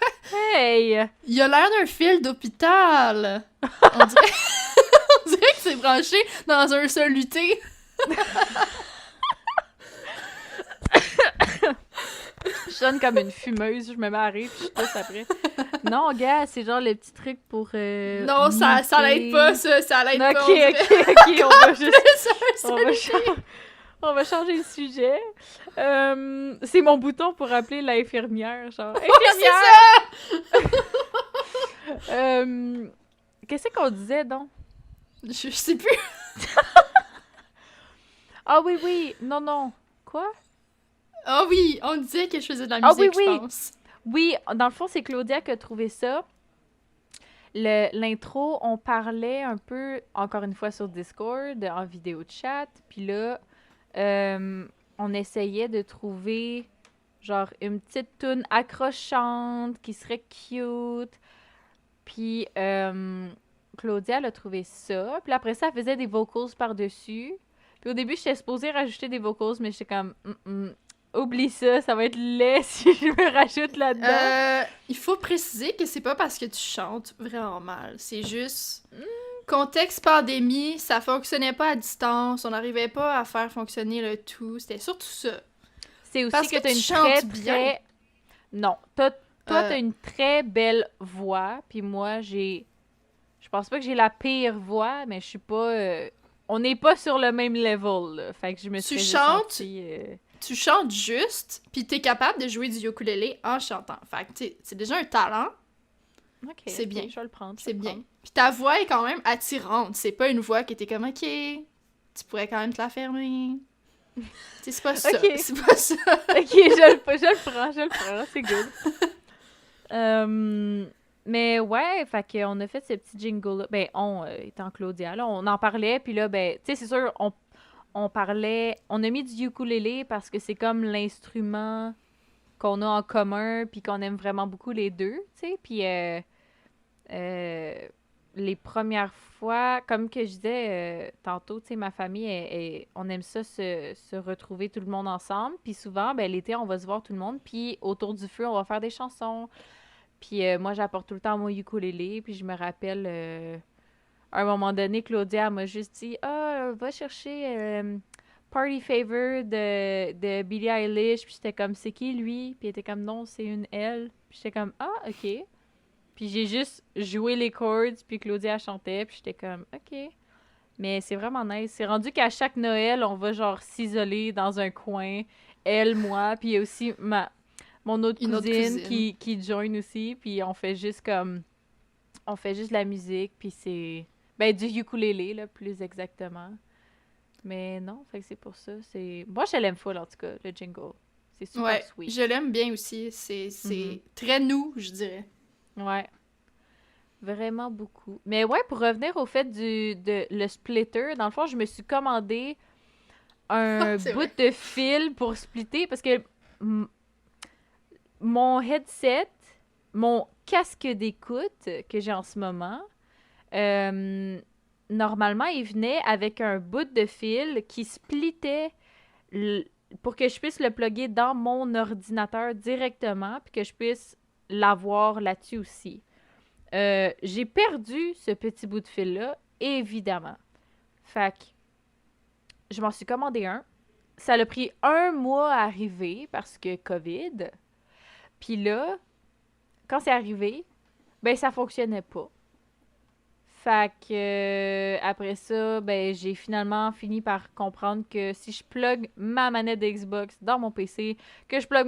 Hey! Il a l'air d'un fil d'hôpital. On dirait... on dirait que c'est branché dans un soluté. Je sonne comme une fumeuse, je me mets à rire, puis je tousse après. Non, gars, c'est genre le petit truc pour... non, ça l'aide pas, ça l'aide pas. Ok, on va juste... on va changer le sujet. C'est mon bouton pour appeler l'infirmière, genre... Infirmière! Qu'est-ce qu'on disait, donc? Je sais plus. Ah oui, non. Quoi? Ah oui, on disait que je faisais de la musique, je pense. Oui, dans le fond, c'est Claudia qui a trouvé ça. L'intro, on parlait un peu, encore une fois, sur Discord, en vidéo chat. Puis là, on essayait de trouver, genre, une petite toune accrochante qui serait cute. Puis Claudia, elle a trouvé ça. Puis après ça, elle faisait des vocals par-dessus. Puis au début, j'étais supposée rajouter des vocals, mais j'étais comme... Oublie ça, ça va être laid si je me rajoute là-dedans. Il faut préciser que c'est pas parce que tu chantes vraiment mal. C'est juste... Contexte pandémie, ça fonctionnait pas à distance. On n'arrivait pas à faire fonctionner le tout. C'était surtout ça. C'est aussi que t'as une très... Non. Toi, t'as une très belle voix. Puis moi, Je pense pas que j'ai la pire voix, mais je suis pas... On n'est pas sur le même level, là. Fait que je me suis sentie... Tu chantes juste, puis t'es capable de jouer du ukulélé en chantant. Fait que c'est déjà un talent. Ok, c'est bien. Je vais le prendre. C'est bien. Puis ta voix est quand même attirante. C'est pas une voix qui était comme, ok, tu pourrais quand même te la fermer. C'est pas ça. Okay. C'est pas ça. Ok, je le prends. C'est good. Mais ouais, fait qu'on a fait ce petit jingle-là. Ben, étant Claudia, là, on en parlait, puis là, ben, tu sais, c'est sûr, on parlait... On a mis du ukulélé parce que c'est comme l'instrument qu'on a en commun puis qu'on aime vraiment beaucoup les deux, tu sais. Puis les premières fois, comme que je disais tantôt, tu sais, ma famille, on aime ça se retrouver tout le monde ensemble. Puis souvent, ben l'été, on va se voir tout le monde. Puis autour du feu, on va faire des chansons. Puis moi, j'apporte tout le temps mon ukulélé. Puis je me rappelle... à un moment donné, Claudia m'a juste dit « Ah, va chercher Party Favor de Billie Eilish. » Puis j'étais comme « C'est qui, lui? » Puis elle était comme « Non, c'est une elle. » Puis j'étais comme « Ah, OK. » Puis j'ai juste joué les chords, puis Claudia chantait, puis j'étais comme « OK. » Mais c'est vraiment nice. C'est rendu qu'à chaque Noël, on va genre s'isoler dans un coin. Elle, moi, puis il y a aussi mon autre cousine qui join aussi. Puis on fait juste comme... On fait juste de la musique, puis c'est... Ben, du ukulélé, là, plus exactement. Mais non, fait que c'est pour ça. Moi, je l'aime full, en tout cas, le jingle. C'est super sweet. Je l'aime bien aussi. C'est très nous, je dirais. Ouais. Vraiment beaucoup. Mais ouais, pour revenir au fait le splitter, dans le fond, je me suis commandé un bout de fil pour splitter, parce que mon headset, mon casque d'écoute que j'ai en ce moment, normalement, il venait avec un bout de fil qui splittait pour que je puisse le plugger dans mon ordinateur directement, puis que je puisse l'avoir là-dessus aussi. J'ai perdu ce petit bout de fil-là, évidemment. Fait que je m'en suis commandé un. Ça a pris 1 mois à arriver parce que COVID. Puis là, quand c'est arrivé, ben ça fonctionnait pas. Fait que après ça, ben j'ai finalement fini par comprendre que si je plug ma manette de Xbox dans mon PC, que je plug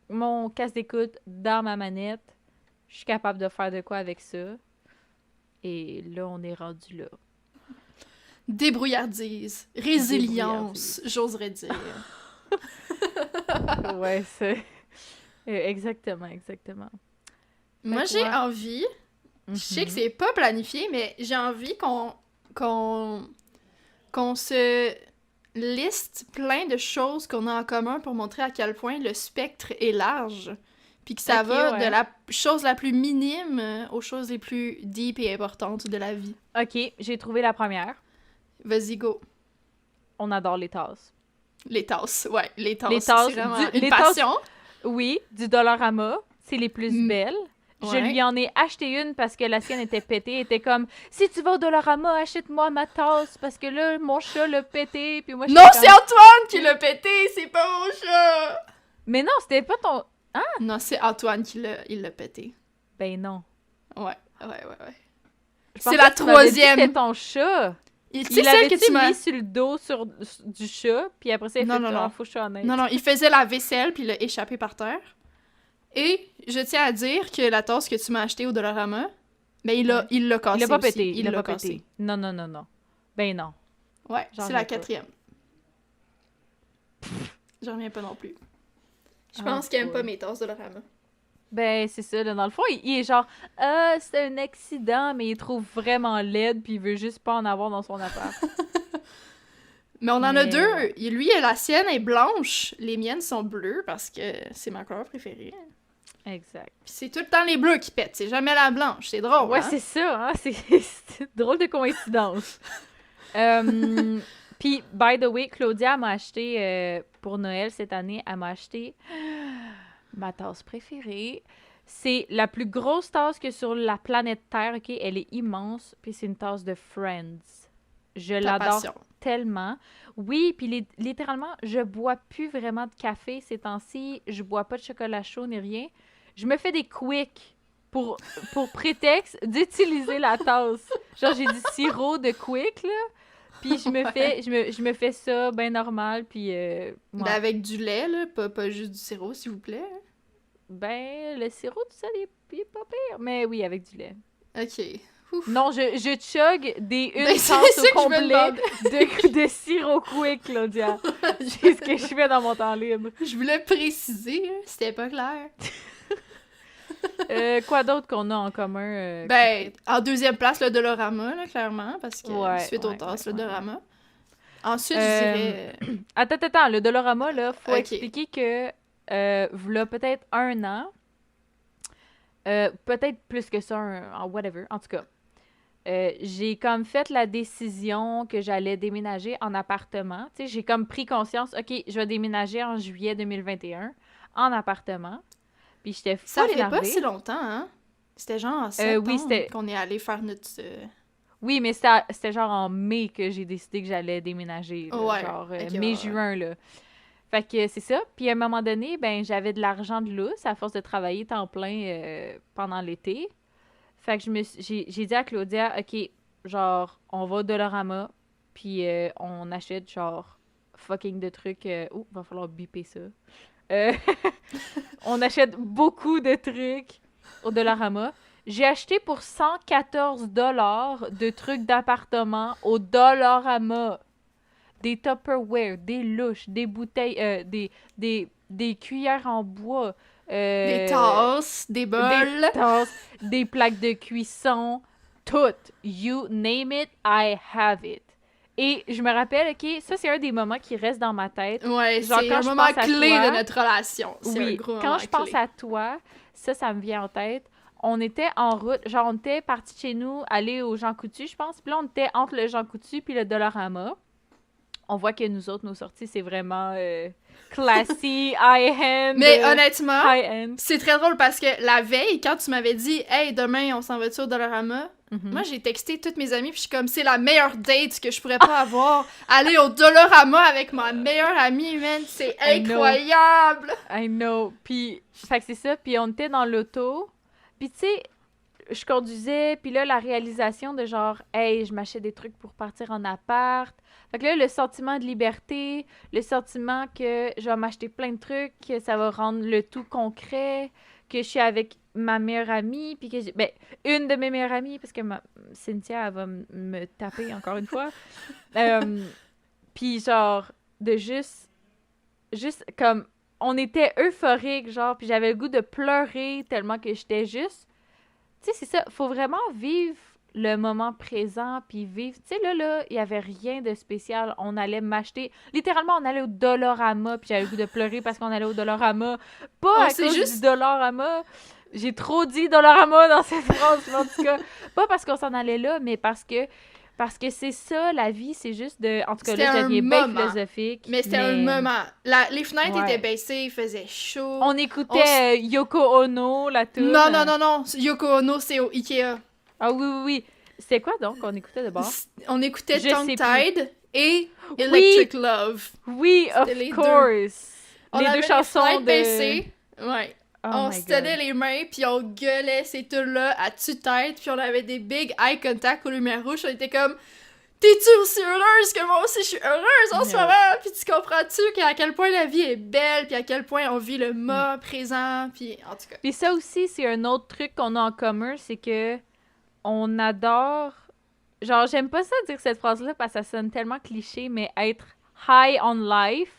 mon casque d'écoute dans ma manette, je suis capable de faire de quoi avec ça. Et là, on est rendu là. Débrouillardise, résilience, j'oserais dire. Ouais, c'est... exactement. Moi, j'ai envie... Je sais que c'est pas planifié, mais j'ai envie qu'on se liste plein de choses qu'on a en commun pour montrer à quel point le spectre est large. Puis que ça va de la chose la plus minime aux choses les plus deep et importantes de la vie. OK, j'ai trouvé la première. Vas-y, go. On adore les tasses. Les tasses, ouais. Les tasses, c'est vraiment une passion. Tasses, oui, du Dollarama. C'est les plus belles. Ouais. Je lui en ai acheté une parce que la sienne était pétée. Elle était comme, si tu vas au Dollarama, achète-moi ma tasse parce que là, mon chat l'a pété. Puis moi, non, c'est Antoine qui l'a pété, c'est pas mon chat! Mais non, c'était pas ton... Ah! Non, c'est Antoine qui l'a pété. Ben non. Ouais. C'est la troisième. C'était ton chat. Il l'avait-tu mis sur le dos du chat, puis après ça, il a fait faux chat en neige. Non, il faisait la vaisselle, puis il l'a échappé par terre. Et je tiens à dire que la tasse que tu m'as achetée au Dollarama, ben il l'a cassé. Il l'a pas aussi. pété. Il l'a pas pété. Non. Ben non. Ouais, c'est la quatrième. J'en reviens pas non plus. Je pense qu'il aime pas mes tasses Dollarama. Ben, c'est ça, là, dans le fond, il est genre, c'est un accident, mais il trouve vraiment laide, puis il veut juste pas en avoir dans son appart. Mais on en a deux. Lui, la sienne est blanche. Les miennes sont bleues parce que c'est ma couleur préférée. Exact. Puis c'est tout le temps les bleus qui pètent. C'est jamais la blanche. C'est drôle, ouais, c'est ça, hein? C'est drôle de coïncidence. Puis, by the way, Claudia m'a acheté, pour Noël cette année, elle m'a acheté ma tasse préférée. C'est la plus grosse tasse que sur la planète Terre, OK? Elle est immense, puis c'est une tasse de Friends. Je l'adore tellement. Oui, puis littéralement, je bois plus vraiment de café ces temps-ci. Je bois pas de chocolat chaud ni rien. Je me fais des quicks pour prétexte d'utiliser la tasse. Genre, j'ai du sirop de quick, là. Puis je me fais ça bien normal, puis... Ben avec du lait, là, pas juste du sirop, s'il vous plaît. Ben, le sirop, tout ça, il est pas pire. Mais oui, avec du lait. OK. Ouf. Non, je chug une tasse au complet de sirop quick, Claudia. C'est ce que je fais dans mon temps libre. Je voulais préciser, hein, c'était pas clair. Quoi d'autre qu'on a en commun? Ben, en deuxième place, le Dollarama, là, clairement, parce que suite aux tasses, le Dollarama. Ensuite, je dirais... Attends, le Dollarama, là, faut expliquer que v'là peut-être 1 an, peut-être plus que ça, en whatever, en tout cas, j'ai comme fait la décision que j'allais déménager en appartement. Tu sais, j'ai comme pris conscience, OK, je vais déménager en juillet 2021 en appartement. Puis j'étais full énervée. Ça fait pas si longtemps, hein? C'était genre en septembre qu'on est allé faire notre... Oui, mais c'était genre en mai que j'ai décidé que j'allais déménager. Là, genre mai-juin, là. Fait que c'est ça. Puis à un moment donné, ben j'avais de l'argent de lousse à force de travailler temps plein pendant l'été. Fait que j'ai dit à Claudia, OK, genre, on va au Dollarama, puis on achète genre fucking de trucs... va falloir biper ça. On achète beaucoup de trucs au Dollarama. J'ai acheté pour 114 $ de trucs d'appartement au Dollarama. Des Tupperware, des louches, des bouteilles, des cuillères en bois. Des tasses, des bols. Des tasses, des plaques de cuisson. Tout. You name it, I have it. Et je me rappelle, OK, ça, c'est un des moments qui reste dans ma tête. Ouais, genre, c'est un moment clé de notre relation. C'est un gros moment quand je pense à toi, ça me vient en tête. on était en route, genre, on était parti chez nous, aller au Jean Coutu, je pense. Puis là, on était entre le Jean Coutu puis le Dollarama. On voit que nous autres, nos sorties, c'est vraiment classy, high-end. Mais honnêtement, high-end. c'est très drôle parce que la veille, quand tu m'avais dit « Hey, demain, on s'en va-tu au Dollarama? » Moi, j'ai texté toutes mes amies, puis je suis comme « C'est la meilleure date que je pourrais pas avoir. Aller au Dollarama avec ma meilleure amie, man, c'est incroyable! » I know. Puis, fait que c'est ça. Puis on était dans l'auto. Puis tu sais, je conduisais, puis là, la réalisation de genre, hey, je m'achète des trucs pour partir en appart. Fait que là, le sentiment de liberté, le sentiment que je vais m'acheter plein de trucs, que ça va rendre le tout concret, que je suis avec ma meilleure amie, puis que ben, une de mes meilleures amies, parce que Cynthia, elle va me taper encore une fois. Puis genre, de juste comme, on était euphorique, genre, puis j'avais le goût de pleurer tellement que j'étais juste. Tu sais, c'est ça, faut vraiment vivre le moment présent, puis vivre. Tu sais, là, il y avait rien de spécial. On allait m'acheter. Littéralement, on allait au Dollarama, puis j'avais le goût de pleurer parce qu'on allait au Dollarama. Pas à cause du Dollarama. J'ai trop dit Dollarama dans cette phrase, mais en tout cas. Pas parce qu'on s'en allait là, mais parce que c'est ça, la vie, c'est juste de... En tout cas, là, je deviens bien philosophique. Mais c'était un moment. Les fenêtres étaient baissées, il faisait chaud. On écoutait Yoko Ono, la tune. Non. Yoko Ono, c'est au Ikea. Ah oui. C'était quoi donc qu'on écoutait de bord? On écoutait Tongue Tied et Electric Love. Oui, of course. Les deux chansons de... baissées. Ouais. Oh on se tenait les mains, puis on gueulait ces tunes-là à tue-tête, puis on avait des big eye contact aux lumières rouges. On était comme « T'es-tu aussi heureuse que moi aussi je suis heureuse en ce moment? » Puis tu comprends-tu qu'à quel point la vie est belle, puis à quel point on vit le moment présent, puis en tout cas. Puis ça aussi, c'est un autre truc qu'on a en commun, c'est que on adore... Genre, j'aime pas ça dire cette phrase-là parce que ça sonne tellement cliché, mais être high on life...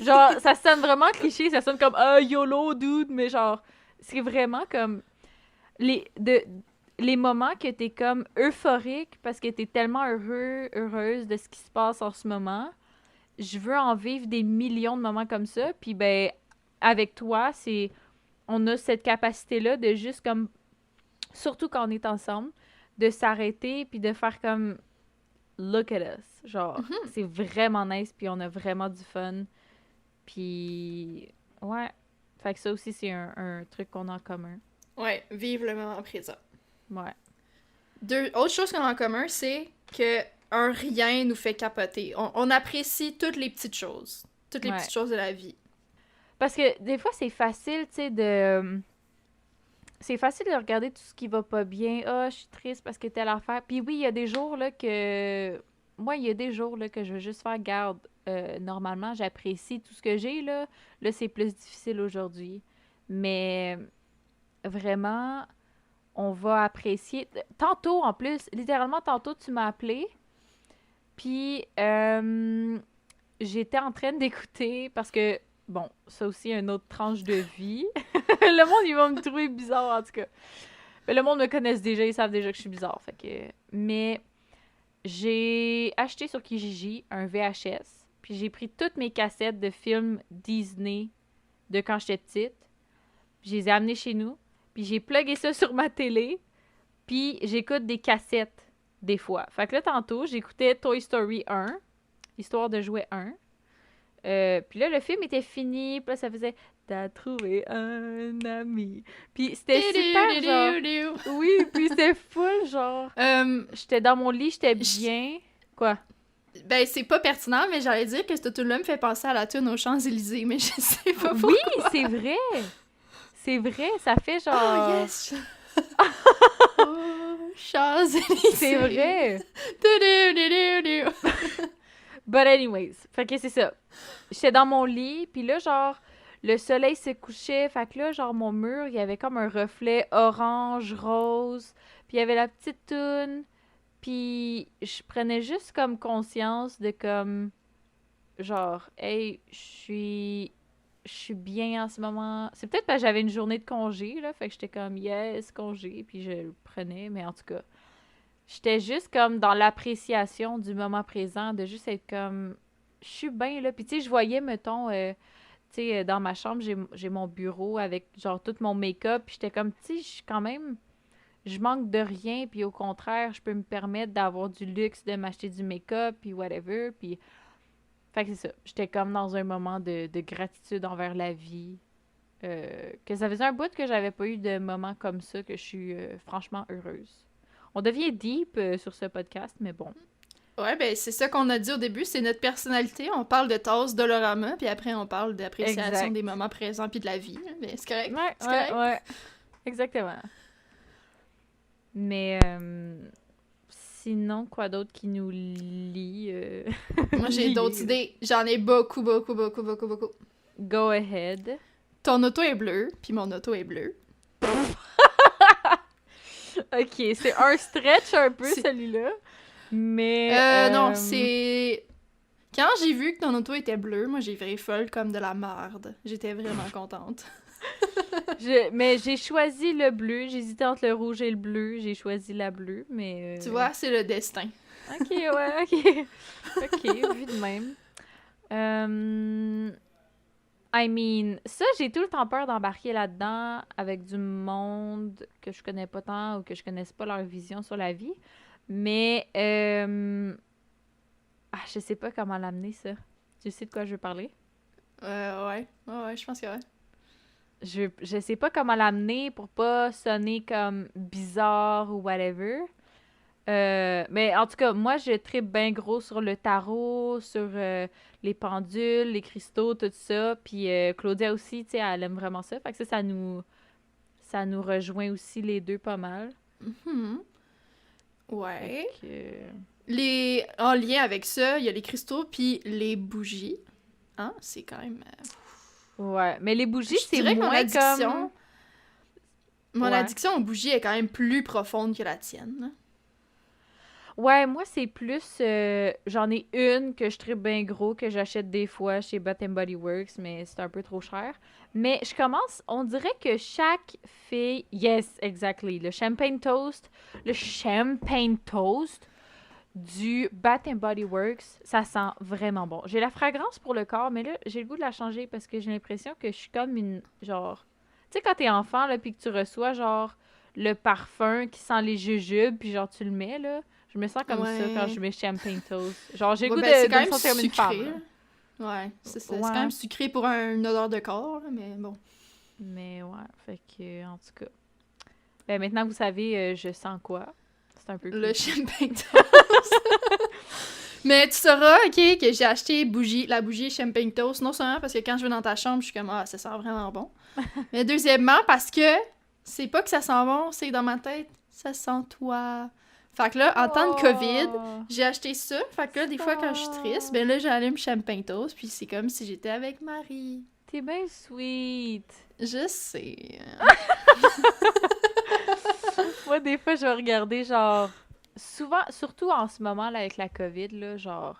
Genre, ça sonne vraiment cliché, ça sonne comme « YOLO, dude », mais genre, c'est vraiment comme... Les moments que t'es comme euphorique parce que t'es tellement heureuse de ce qui se passe en ce moment. Je veux en vivre des millions de moments comme ça, puis ben, avec toi, on a cette capacité-là de juste comme... Surtout quand on est ensemble, de s'arrêter puis de faire comme « Look at us ». Genre, c'est vraiment nice, puis on a vraiment du fun. Puis, ouais. Fait que ça aussi, c'est un truc qu'on a en commun. Ouais, vivre le moment présent. Ouais. Autre chose qu'on a en commun, c'est que un rien nous fait capoter. On apprécie toutes les petites choses. Toutes les petites choses de la vie. Parce que des fois, c'est facile, tu sais, de... C'est facile de regarder tout ce qui va pas bien. « Ah, je suis triste parce que telle affaire. » Puis oui, il y a des jours, là, que... Moi, il y a des jours, là, que je veux juste faire garde. Normalement, j'apprécie tout ce que j'ai, là. Là, c'est plus difficile aujourd'hui. Mais vraiment, on va apprécier... Tantôt, en plus, littéralement, tantôt, tu m'as appelé. Puis, j'étais en train d'écouter, parce que, bon, ça aussi, une autre tranche de vie. Le monde, ils vont me trouver bizarre, en tout cas. Mais le monde me connaisse déjà, ils savent déjà que je suis bizarre, fait que... Mais j'ai acheté sur Kijiji un VHS. Puis j'ai pris toutes mes cassettes de films Disney de quand j'étais petite. Puis je les ai amenées chez nous. Puis j'ai plugué ça sur ma télé. Puis j'écoute des cassettes des fois. Fait que là, tantôt, j'écoutais Toy Story 1. Histoire de jouer 1. Puis là, le film était fini. Puis là, ça faisait « T'as trouvé un ami ». Puis c'était super, genre... Oui, puis c'était full, genre... J'étais dans mon lit, j'étais bien. Quoi? Ben, c'est pas pertinent, mais j'allais dire que cette tune-là me fait penser à la tune aux Champs-Élysées, mais je sais pas pourquoi. Oui, c'est vrai! C'est vrai, ça fait genre... Oh, yes! Oh, Champs-Élysées! C'est vrai! But anyways, fait que c'est ça. J'étais dans mon lit, puis là, genre, le soleil se couchait, fait que là, genre, mon mur, il y avait comme un reflet orange, rose, puis il y avait la petite toune, puis je prenais juste comme conscience de comme, genre, hey, je suis bien en ce moment. C'est peut-être parce que j'avais une journée de congé, là, fait que j'étais comme, yes, congé, puis je le prenais, mais en tout cas, j'étais juste comme dans l'appréciation du moment présent, de juste être comme, je suis bien, là. Puis tu sais, je voyais, mettons, tu sais, dans ma chambre, j'ai mon bureau avec, genre, tout mon make-up. Puis j'étais comme, tu sais, je suis quand même... Je manque de rien, puis au contraire, je peux me permettre d'avoir du luxe, de m'acheter du make-up, puis whatever. Puis... Fait que c'est ça. J'étais comme dans un moment de gratitude envers la vie. Que ça faisait un bout que j'avais pas eu de moment comme ça, que je suis franchement heureuse. On devient deep sur ce podcast, mais bon. Ouais, ben c'est ça qu'on a dit au début, c'est notre personnalité. On parle de tasses Dolorama, puis après on parle d'appréciation des moments présents puis de la vie. Mais c'est correct. Ouais, c'est correct. ouais. Exactement. Mais sinon, quoi d'autre qui nous lie? Moi, j'ai d'autres idées. J'en ai beaucoup. Go ahead. Ton auto est bleu, puis mon auto est bleu. Ok, c'est un stretch un peu, celui-là. Mais... Non, c'est... Quand j'ai vu que ton auto était bleu, moi, j'ai viré folle comme de la merde. J'étais vraiment contente. Mais j'ai choisi le bleu. J'hésitais entre le rouge et le bleu. J'ai choisi la bleue, mais... Tu vois, c'est le destin. Ok, ouais, ok. Ok, vu de même. I mean, ça, j'ai tout le temps peur d'embarquer là-dedans avec du monde que je connais pas tant ou que je connaisse pas leur vision sur la vie. Mais, je sais pas comment l'amener, ça. Tu sais de quoi je veux parler? Ouais, je pense que ouais. Je sais pas comment l'amener pour pas sonner comme bizarre ou whatever. Mais en tout cas, moi, je tripe bien gros sur le tarot, sur les pendules, les cristaux, tout ça. Puis Claudia aussi, tu sais, elle aime vraiment ça. Fait que ça nous rejoint aussi les deux pas mal. Mm-hmm. Ouais. Que... En lien avec ça, il y a les cristaux puis les bougies. Hein? C'est quand même... Ouais, mais les bougies, c'est moins mon addiction. Comme... Mon addiction aux bougies est quand même plus profonde que la tienne. Ouais, moi, c'est plus... j'en ai une que je tripe bien gros, que j'achète des fois chez Bath Body Works, mais c'est un peu trop cher. Mais je commence... On dirait que chaque fille... Yes, exactly. Le champagne toast du Bath Body Works, ça sent vraiment bon. J'ai la fragrance pour le corps, mais là, j'ai le goût de la changer parce que j'ai l'impression que je suis comme une... Genre... Tu sais, quand t'es enfant, là, puis que tu reçois, genre, le parfum qui sent les jujubes, puis genre, tu le mets, là... Je me sens comme ça quand je mets champagne toast. Genre, j'ai le goût de me sentir comme une femme. Ouais, c'est ça. Ouais. C'est quand même sucré pour une odeur de corps, là, mais bon. Mais ouais, fait que, en tout cas. Ben, maintenant, vous savez, je sens quoi. C'est un peu plus... Le champagne toast. Mais tu sauras, OK, que j'ai acheté la bougie champagne toast, non seulement parce que quand je vais dans ta chambre, je suis comme, ça sent vraiment bon. Mais deuxièmement, parce que c'est pas que ça sent bon, c'est que dans ma tête, ça sent toi. Fait que là, en temps de COVID, j'ai acheté ça. Fait que là, des fois, quand je suis triste, ben là, j'allume champagne toast, puis c'est comme si j'étais avec Marie. T'es bien sweet. Je sais. Moi, des fois, je vais regarder, genre... Souvent, surtout en ce moment, là, avec la COVID, là, genre...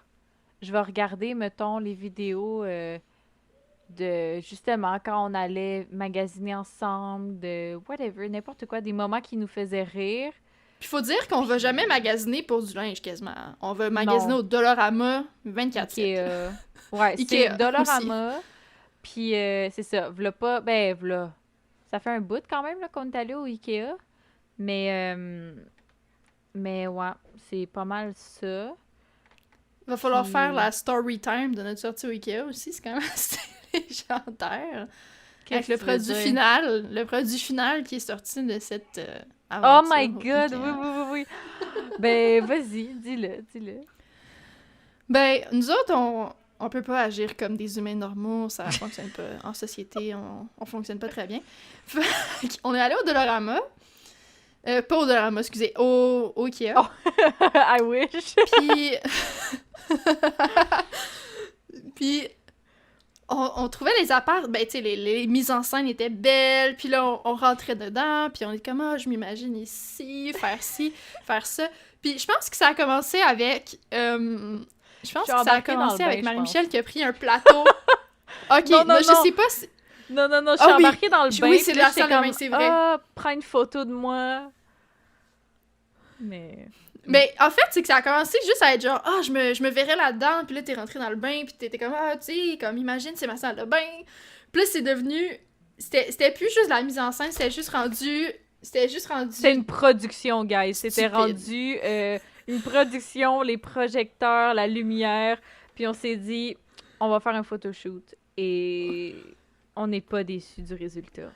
Je vais regarder, mettons, les vidéos de... Justement, quand on allait magasiner ensemble, de whatever, n'importe quoi, des moments qui nous faisaient rire. Puis faut dire qu'on va jamais magasiner pour du linge, quasiment. On va magasiner au Dollarama 24/7. Ouais, c'est Dollarama. Puis c'est ça, v'là pas... Ben, v'là... Ça fait un bout quand même, là, qu'on est allé au Ikea. Mais ouais, c'est pas mal ça. Va falloir faire la story time de notre sortie au Ikea aussi, c'est quand même assez légendaire. Avec le produit final qui est sorti de cette aventure. Oh my god, oui. Ben, vas-y, dis-le. Ben, nous autres, on peut pas agir comme des humains normaux, ça fonctionne pas. En société, on fonctionne pas très bien. On est allé au Dollarama. Pas au Dollarama, excusez, au Ikea. Oh. I wish. Puis on trouvait les apparts, ben tu sais, les mises en scène étaient belles, puis là on rentrait dedans, puis on est comme je m'imagine ici, faire ci, faire ça. Puis je pense que ça a commencé avec Marie-Michel qui a pris un plateau. OK, non, je sais pas si... Non, je suis embarquée dans le bain. Oui, c'est la salle de bain, c'est vrai. Prends une photo de moi. Mais en fait, c'est que ça a commencé juste à être genre, ah, je me verrais là-dedans, puis là, t'es rentré dans le bain, puis t'étais comme, ah, tu sais, comme, imagine, c'est ma salle de bain. Puis là, c'est devenu. C'était plus juste la mise en scène, c'était juste rendu. C'était une production, guys. C'était stupide. rendu une production, les projecteurs, la lumière. Puis on s'est dit, on va faire un photoshoot. Et on n'est pas déçus du résultat.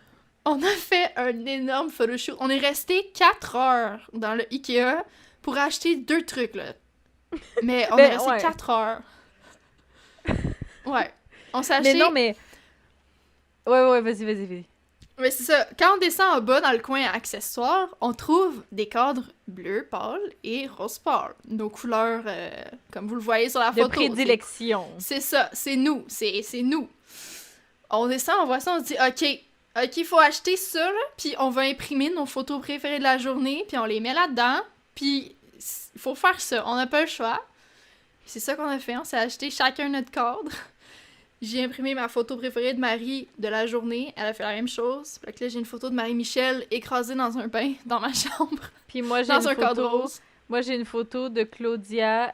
On a fait un énorme photoshoot. On est resté 4 heures dans le Ikea pour acheter 2 trucs, là. Mais on est resté 4 heures. Ouais. On s'est acheté... Mais non, mais... Ouais, vas-y. Mais c'est ça. Quand on descend en bas dans le coin accessoires, on trouve des cadres bleus pâles et rose pâle. Nos couleurs, comme vous le voyez sur la photo. De prédilection. C'est ça. C'est nous. C'est nous. On descend, on voit ça, on se dit, OK, faut acheter ça, là, puis on va imprimer nos photos préférées de la journée, puis on les met là-dedans, puis il faut faire ça. On n'a pas le choix. C'est ça qu'on a fait. On s'est acheté chacun notre cadre. J'ai imprimé ma photo préférée de Marie de la journée. Elle a fait la même chose. Fait que là, j'ai une photo de Marie-Michel écrasée dans un bain dans ma chambre. Puis moi, j'ai dans un cadre rose. Moi, j'ai une photo de Claudia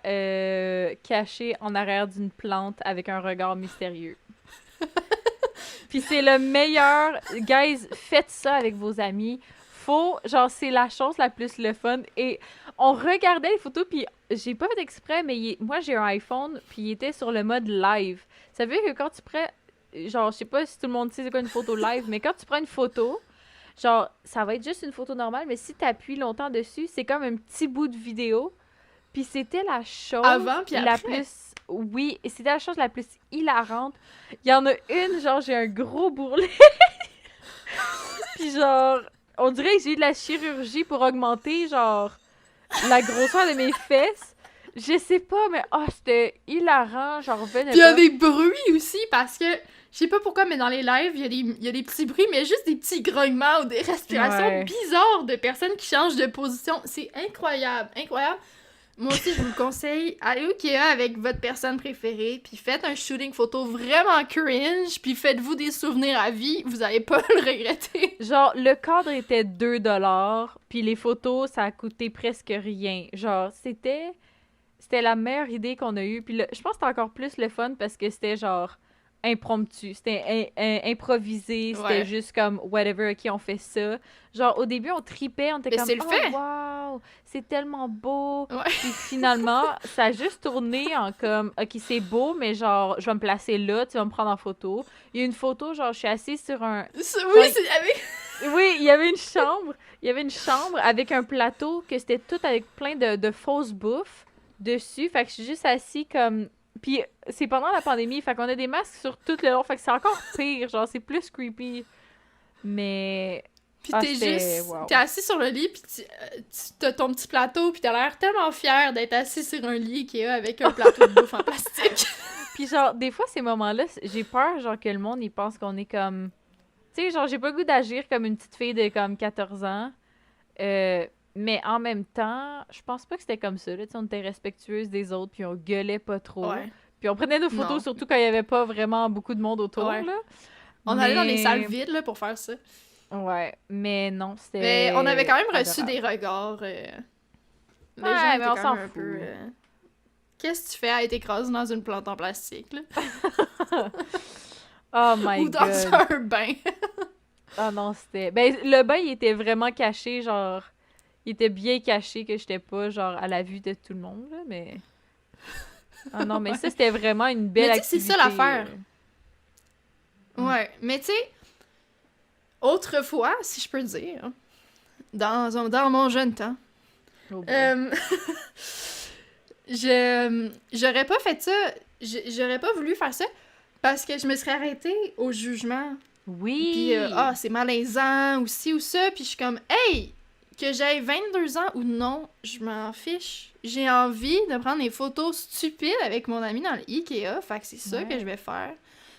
cachée en arrière d'une plante avec un regard mystérieux. Puis c'est le meilleur. Guys, faites ça avec vos amis. C'est la chose la plus le fun. Et on regardait les photos, puis j'ai pas fait exprès, mais moi, j'ai un iPhone, puis il était sur le mode live. Ça veut dire que quand tu prends... Genre, je sais pas si tout le monde sait c'est quoi une photo live, mais quand tu prends une photo, genre, ça va être juste une photo normale, mais si t'appuies longtemps dessus, c'est comme un petit bout de vidéo. Puis c'était la chose Avant, puis la après. plus... Oui, et c'était la chose la plus hilarante. Il y en a une, genre, j'ai un gros bourrelet. Puis genre, on dirait que j'ai eu de la chirurgie pour augmenter, genre, la grosseur de mes fesses. Je sais pas, mais c'était hilarant, j'en revenais Puis il y a pas. des bruits aussi, parce que, je sais pas pourquoi, mais dans les lives, il y a des petits bruits, mais juste des petits grognements ou des respirations bizarres de personnes qui changent de position. C'est incroyable. Moi aussi, je vous le conseille. Allez au Ikea avec votre personne préférée, puis faites un shooting photo vraiment cringe, puis faites-vous des souvenirs à vie. Vous allez pas le regretter. Genre, le cadre était 2$, puis les photos, ça a coûté presque rien. Genre, c'était la meilleure idée qu'on a eue. Puis je pense que c'était encore plus le fun parce que c'était genre impromptu. C'était improvisé. C'était juste comme whatever, ok, on fait ça. Genre, au début, on tripait, on était comme wow, c'est tellement beau. Ouais. Puis finalement, ça a juste tourné en comme ok, c'est beau, mais genre, je vais me placer là, tu vas me prendre en photo. Il y a une photo, genre, je suis assise sur un. Oui, c'est avec. Oui, il y avait une chambre. Il y avait une chambre avec un plateau que c'était tout avec plein de fausses bouffes dessus. Fait que je suis juste assise comme... Puis c'est pendant la pandémie, fait qu'on a des masques sur tout le long. Fait que c'est encore pire, genre c'est plus creepy. Mais... Puis t'es assis sur le lit, puis t'as ton petit plateau, puis t'as l'air tellement fier d'être assis sur un lit qui est avec un plateau de bouffe en plastique. Puis genre, des fois, ces moments-là, j'ai peur, genre, que le monde, il pense qu'on est comme... Tu sais, genre, j'ai pas le goût d'agir comme une petite fille de comme 14 ans. Mais en même temps, je pense pas que c'était comme ça. Là. On était respectueuses des autres, puis on gueulait pas trop. Ouais. Puis on prenait nos photos, surtout quand il y avait pas vraiment beaucoup de monde autour. Ouais. Là. On allait dans les salles vides là, pour faire ça. Ouais, mais non, c'était... Mais on avait quand même reçu des regards. Les gens mais on s'en un fout. peu... Qu'est-ce que tu fais à être écrasé dans une plante en plastique, là? Oh my god. Ou dans un bain. Ah non, c'était... Ben, le bain, il était vraiment caché, genre... Il était bien caché que j'étais pas, genre, à la vue de tout le monde, là, mais... Ah non, mais ça, c'était vraiment une belle activité. C'est ça l'affaire. Ouais, mais tu sais, autrefois, si je peux dire, dans mon jeune temps, j'aurais pas fait ça, j'aurais pas voulu faire ça, parce que je me serais arrêtée au jugement. Oui! Puis, c'est malaisant, ou ci ou ça, puis je suis comme, hey! Que j'aie 22 ans ou non, je m'en fiche. J'ai envie de prendre des photos stupides avec mon ami dans le Ikea, fait que c'est ça que je vais faire.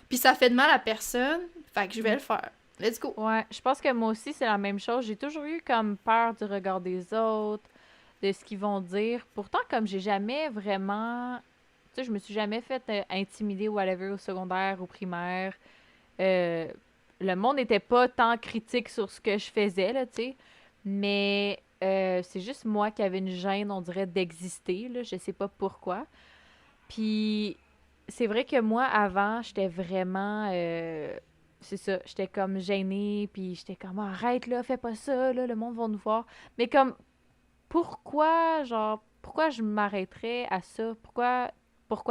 Puis ça fait de mal à personne, fait que je vais le faire. Let's go! Ouais, je pense que moi aussi, c'est la même chose. J'ai toujours eu comme peur du regard des autres, de ce qu'ils vont dire. Pourtant, comme j'ai jamais vraiment... Tu sais, je me suis jamais fait intimider ou whatever au secondaire, au primaire. Le monde n'était pas tant critique sur ce que je faisais, là, tu sais. Mais c'est juste moi qui avais une gêne, on dirait, d'exister, là. Je sais pas pourquoi. Puis c'est vrai que moi, avant, j'étais vraiment... c'est ça, j'étais comme gênée, puis j'étais comme, arrête là, fais pas ça, là, le monde va nous voir. Mais comme, pourquoi je m'arrêterais à ça? Pourquoi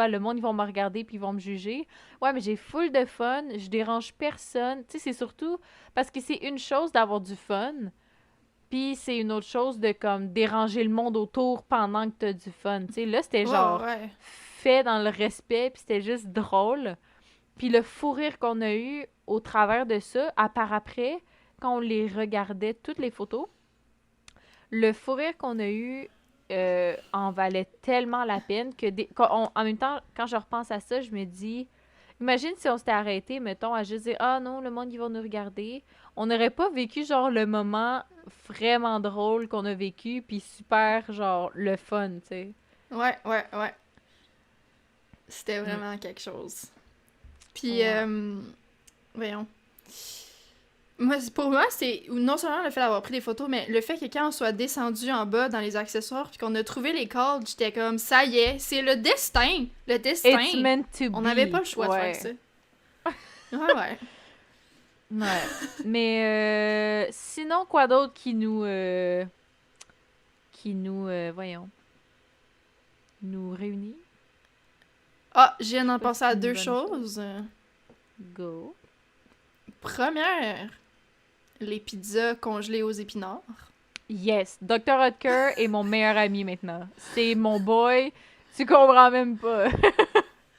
le monde, ils vont me regarder puis ils vont me juger? Ouais, mais j'ai full de fun, je dérange personne. Tu sais, c'est surtout parce que c'est une chose d'avoir du fun, puis c'est une autre chose de comme déranger le monde autour pendant que t'as du fun. Tu sais, là, c'était genre Ouais. fait dans le respect, puis c'était juste drôle. Puis le fou rire qu'on a eu au travers de ça, à part après, quand on les regardait, toutes les photos, le fou rire qu'on a eu en valait tellement la peine que en même temps, quand je repense à ça, je me dis, imagine si on s'était arrêté, mettons, à juste dire, ah non, le monde, ils vont nous regarder. On n'aurait pas vécu, genre, le moment vraiment drôle qu'on a vécu, puis super, genre, le fun, tu sais. Ouais. C'était vraiment quelque chose. Puis, Ouais. voyons. Pour moi, c'est non seulement le fait d'avoir pris des photos, mais le fait que quand on soit descendu en bas dans les accessoires puis qu'on a trouvé les cordes, j'étais comme, ça y est, c'est le destin. Le destin. It's meant to be. On n'avait pas le choix de faire ça. Ouais. Ouais. Mais sinon, quoi d'autre voyons, nous réunit? Ah, je viens d'en Pas penser si à c'est une deux bonne choses. Go. Première, les pizzas congelées aux épinards. Yes, Dr. Oetker est mon meilleur ami maintenant. C'est mon boy. Tu comprends même pas.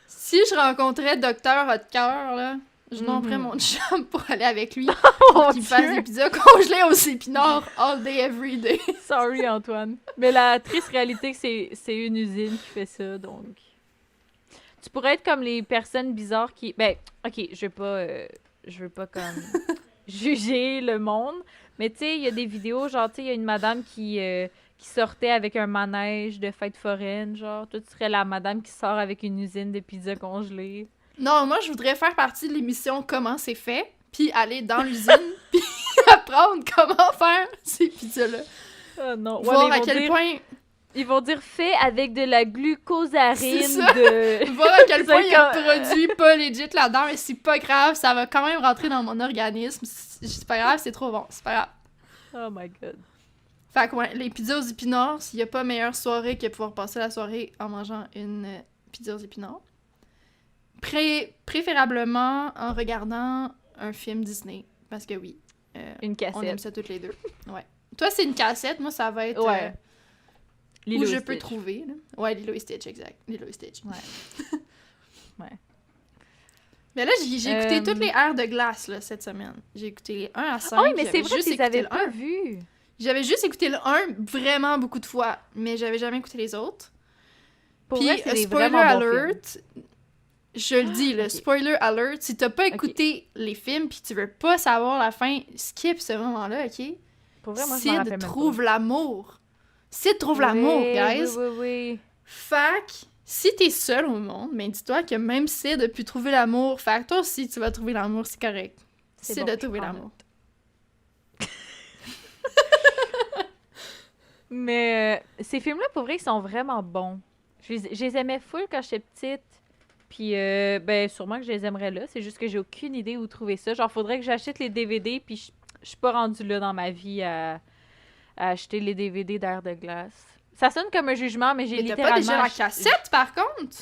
Si je rencontrais Docteur Hotcœur, là, je nommerais Mhm. mon chum pour aller avec lui, Oh pour qu'il me fasse Dieu! des pizzas congelées aux épinards all day, every day. Sorry, Antoine. Mais la triste réalité, c'est une usine qui fait ça, donc... Tu pourrais être comme les personnes bizarres qui... Ben, OK, je veux pas comme juger le monde, mais tu sais, il y a des vidéos, genre, tu sais, il y a une madame qui sortait avec un manège de fête foraine, genre. Toi, tu serais la madame qui sort avec une usine de pizza congelée. Non, moi, je voudrais faire partie de l'émission Comment c'est fait, puis aller dans l'usine, puis apprendre comment faire ces pizzas-là. Ah non. Ouais, Voir mais à quel point... ils vont dire fait avec de la glucosarine C'est ça. de... Voir à quel point il y a C'est de produits pas legit là-dedans, mais c'est pas grave, ça va quand même rentrer dans mon organisme. C'est pas grave, c'est trop bon, c'est pas grave. Oh my god. Fait que ouais, les pizzas aux épinards, s'il y a pas meilleure soirée que pouvoir passer la soirée en mangeant une pizza aux épinards. Préférablement en regardant un film Disney, parce que oui, Une on aime cassette. ça toutes les deux. Ouais. Toi, c'est une cassette, moi, ça va être Ouais. Lilo où et je Stitch. peux trouver. Là. Ouais, Lilo et Stitch, exact. Lilo et Stitch. Ouais. Ouais. Mais là, j'ai écouté toutes les airs de glace là, cette semaine. J'ai écouté les 1 à 5. Ah oui, mais c'est vrai juste qu'ils écouté avaient le pas 1. vu. J'avais juste écouté le 1 vraiment beaucoup de fois, mais j'avais jamais écouté les autres. Pour Puis, vrai, c'est des spoiler vraiment bons films. alert, je le dis, le Ok. spoiler alert, si t'as pas écouté les films puis tu veux pas savoir la fin, skip ce moment-là, ok? Pour vrai, moi, je m'en rappelle Sid même pas. trouve l'amour. Sid trouve l'amour, guys. Oui. Fac, si t'es seul au monde, mais dis-toi que même Sid a pu trouver l'amour. Fait que toi aussi, tu vas trouver l'amour, c'est correct. C'est Sid bon, a je trouvé prends l'amour. Mais ces films-là, pour vrai, ils sont vraiment bons. Je les aimais full quand j'étais petite. Puis, ben, sûrement que je les aimerais là. C'est juste que j'ai aucune idée où trouver ça. Genre, faudrait que j'achète les DVD, puis je suis pas rendue là dans ma vie à acheter les DVD d'Air de glace. Ça sonne comme un jugement, mais j'ai Mais t'as littéralement... pas déjà la cassette, par contre?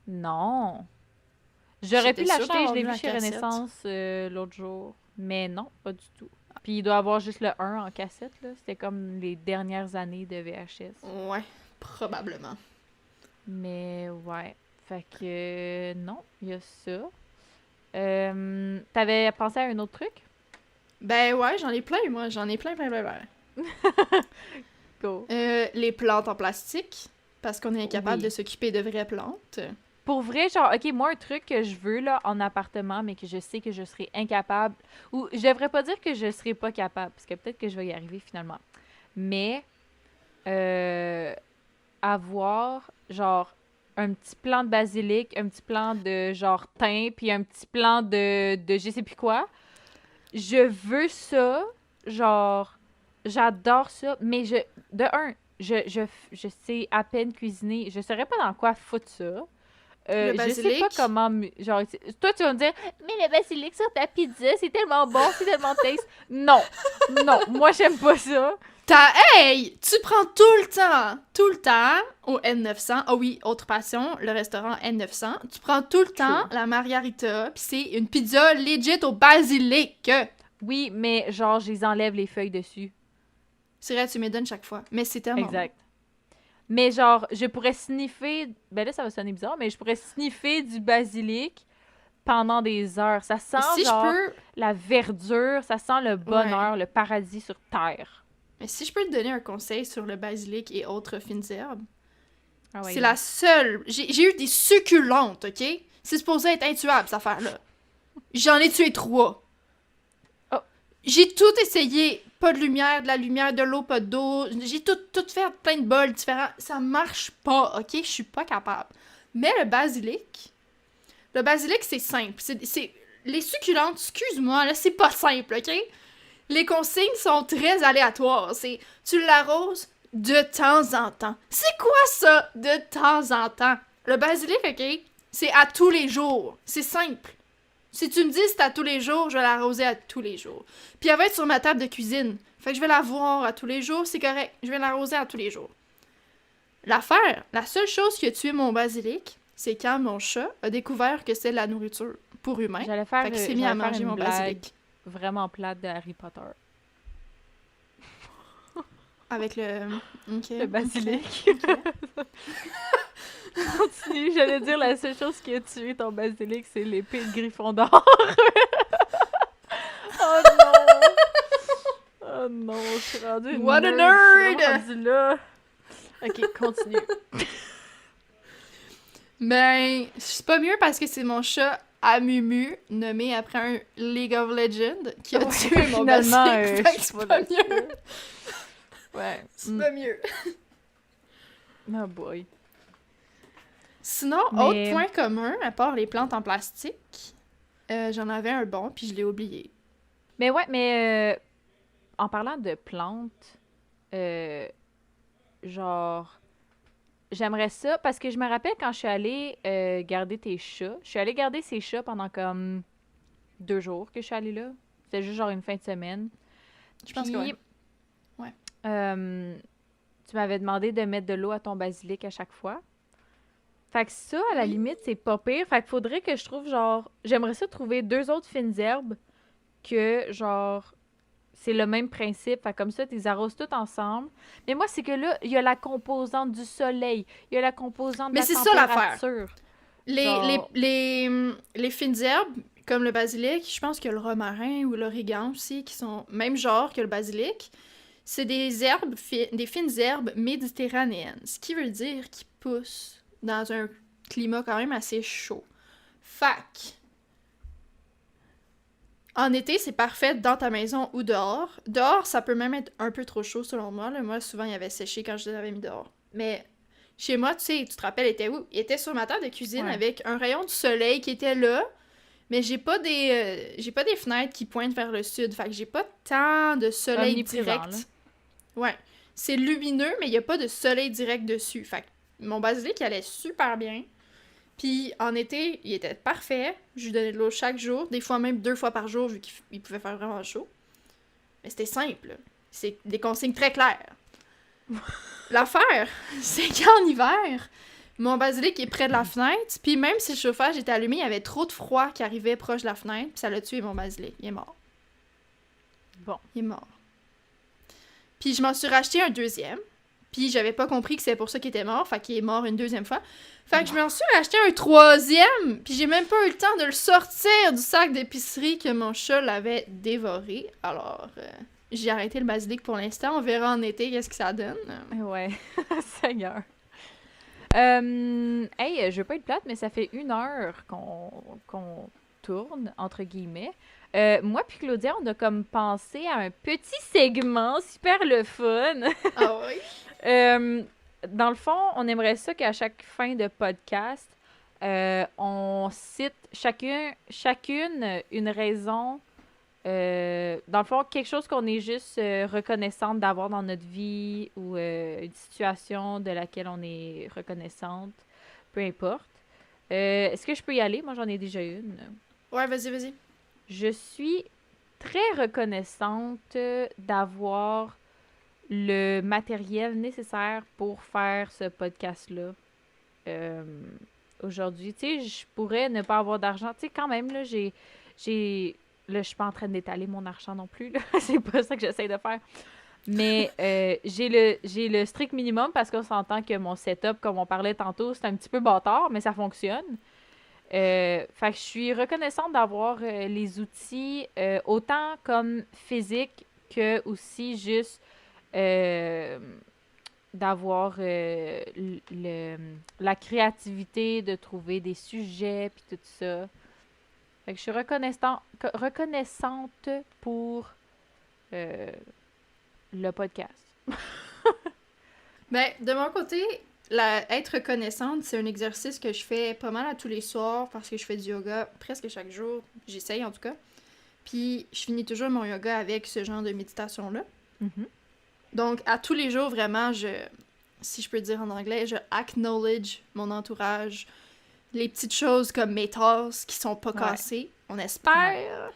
Non. J'aurais pu J'étais sûre l'acheter, je d'avoir l'ai vu vu la chez cassette. Renaissance l'autre jour. Mais non, pas du tout. Puis il doit avoir juste le 1 en cassette, là. C'était comme les dernières années de VHS. Ouais, probablement. Mais ouais. Fait que non, il y a ça. T'avais pensé à un autre truc? Ben ouais, j'en ai plein, moi. J'en ai plein. Go. Les plantes en plastique, parce qu'on est incapable Oui. de s'occuper de vraies plantes. Pour vrai, genre, OK, moi, un truc que je veux, là, en appartement, mais que je sais que je serai incapable, ou je devrais pas dire que je serai pas capable, parce que peut-être que je vais y arriver finalement, mais avoir, genre, un petit plant de basilic, un petit plant de, genre, thym, puis un petit plant de je sais plus quoi, je veux ça, genre, j'adore ça, mais je sais à peine cuisiner. Je saurais pas dans quoi foutre ça. Le Je sais pas basilic. comment... Genre, toi, tu vas me dire, mais le basilic sur ta pizza, c'est tellement bon, c'est tellement taste. Non, non, moi, j'aime pas ça. Hey! Tu prends tout le temps, au N900. Ah oui, autre passion, le restaurant N900. Tu prends tout le temps la margarita, pis c'est une pizza legit au basilic. Oui, mais genre, je les enlève les feuilles dessus. C'est vrai, tu me donnes chaque fois. Mais c'est tellement Exact. Mais genre, je pourrais sniffer... Ben là, ça va sonner bizarre, mais je pourrais sniffer du basilic pendant des heures. Ça sent, bon. Si je genre, peux... la verdure, ça sent le bonheur, le paradis sur terre. Mais si je peux te donner un conseil sur le basilic et autres fines herbes, Ah ouais, c'est la seule... J'ai eu des succulentes, OK? C'est supposé être intuable, cette affaire-là. J'en ai tué 3. Oh. J'ai tout essayé. Pas de lumière, de la lumière, de l'eau, pas d'eau. J'ai tout fait plein de bols différents. Ça marche pas, OK? Je suis pas capable. Mais le basilic, c'est simple. C'est... Les succulentes, excuse-moi, là, c'est pas simple, OK? Les consignes sont très aléatoires. C'est tu l'arroses de temps en temps. C'est quoi ça, de temps en temps? Le basilic, OK? C'est à tous les jours. C'est simple. Si tu me dis c'est à tous les jours, je vais l'arroser à tous les jours. Puis elle va être sur ma table de cuisine. Fait que je vais la voir à tous les jours, c'est correct. Je vais l'arroser à tous les jours. L'affaire, la seule chose qui a tué mon basilic, c'est quand mon chat a découvert que c'est de la nourriture pour humains. J'allais faire, Fait qu'il s'est mis à manger mon basilic. Vraiment plate de Harry Potter. Avec le... Okay, le basilic. Okay. Continue, j'allais dire la seule chose qui a tué ton basilic, c'est l'épée de Gryffondor. Oh non! Oh non, je suis rendue une What a nerd! Je suis nerd! rendue là. Ok, continue. Ben, c'est pas mieux parce que c'est mon chat Amumu, nommé après un League of Legends, qui a tué mon basilic. Fait que c'est pas mieux. Ouais. C'est pas mieux. Oh boy. Sinon, autre point commun, à part les plantes en plastique, j'en avais un bon, puis je l'ai oublié. Mais ouais, mais en parlant de plantes, genre, j'aimerais ça, parce que je me rappelle quand je suis allée garder tes chats, je suis allée garder ces chats pendant comme 2 jours que je suis allée là. C'était juste genre une fin de semaine. Je pense que oui. Ouais. Tu m'avais demandé de mettre de l'eau à ton basilic à chaque fois. Fait que ça, à la limite, c'est pas pire. Fait qu'il faudrait que je trouve, genre... J'aimerais ça trouver 2 autres fines herbes que, genre... C'est le même principe. Fait comme ça, tu les arroses toutes ensemble. Mais moi, c'est que là, il y a la composante du soleil. Il y a la composante de la température. Mais c'est ça l'affaire. Les fines herbes, comme le basilic, je pense que le romarin ou l'origan aussi, qui sont même genre que le basilic, c'est des herbes, des fines herbes méditerranéennes. Ce qui veut dire qu'ils poussent dans un climat quand même assez chaud. Fac. En été, c'est parfait dans ta maison ou dehors. Dehors, ça peut même être un peu trop chaud selon moi. Là. Moi, souvent, il avait séché quand je l'avais mis dehors. Mais chez moi, tu sais, tu te rappelles, il était où? Il était sur ma table de cuisine avec un rayon du soleil qui était là. Mais j'ai pas des fenêtres qui pointent vers le sud. Fait que j'ai pas tant de soleil direct. Ouais. C'est lumineux, mais il y a pas de soleil direct dessus. Fait que mon basilic, il allait super bien. Puis en été, il était parfait. Je lui donnais de l'eau chaque jour, des fois même 2 fois par jour, vu qu'il pouvait faire vraiment chaud. Mais c'était simple. C'est des consignes très claires. L'affaire, c'est qu'en hiver, mon basilic est près de la fenêtre, puis même si le chauffage était allumé, il y avait trop de froid qui arrivait proche de la fenêtre, puis ça l'a tué mon basilic. Il est mort. Bon. Il est mort. Puis je m'en suis racheté un deuxième. Puis j'avais pas compris que c'est pour ça qu'il était mort, fait qu'il est mort une deuxième fois. Fait que je m'en suis racheté un troisième, puis j'ai même pas eu le temps de le sortir du sac d'épicerie que mon chat l'avait dévoré. Alors, j'ai arrêté le basilic pour l'instant. On verra en été qu'est-ce que ça donne. Ouais, Seigneur. Hey, je veux pas être plate, mais ça fait 1 heure qu'on tourne, entre guillemets. Moi puis Claudia, on a comme pensé à un petit segment super le fun. Ah oui? Dans le fond, on aimerait ça qu'à chaque fin de podcast, on cite chacune une raison dans le fond, quelque chose qu'on est juste reconnaissante d'avoir dans notre vie ou une situation de laquelle on est reconnaissante, peu importe. Est-ce que je peux y aller? Moi, j'en ai déjà une. Ouais, vas-y. Je suis très reconnaissante d'avoir le matériel nécessaire pour faire ce podcast-là. Aujourd'hui, tu sais, je pourrais ne pas avoir d'argent. Tu sais, quand même, là, là, je suis pas en train d'étaler mon argent non plus, là. C'est pas ça que j'essaie de faire. Mais j'ai le strict minimum parce qu'on s'entend que mon setup, comme on parlait tantôt, c'est un petit peu bâtard, mais ça fonctionne. Fait que je suis reconnaissante d'avoir les outils, autant comme physique que aussi juste d'avoir la créativité de trouver des sujets puis tout ça. Fait que je suis reconnaissante pour le podcast. Ben, de mon côté, être reconnaissante, c'est un exercice que je fais pas mal à tous les soirs parce que je fais du yoga presque chaque jour. J'essaye en tout cas. Puis je finis toujours mon yoga avec ce genre de méditation-là. Mm-hmm. Donc, à tous les jours, vraiment, si je peux dire en anglais, je acknowledge mon entourage. Les petites choses comme mes tasses qui sont pas cassées, on espère.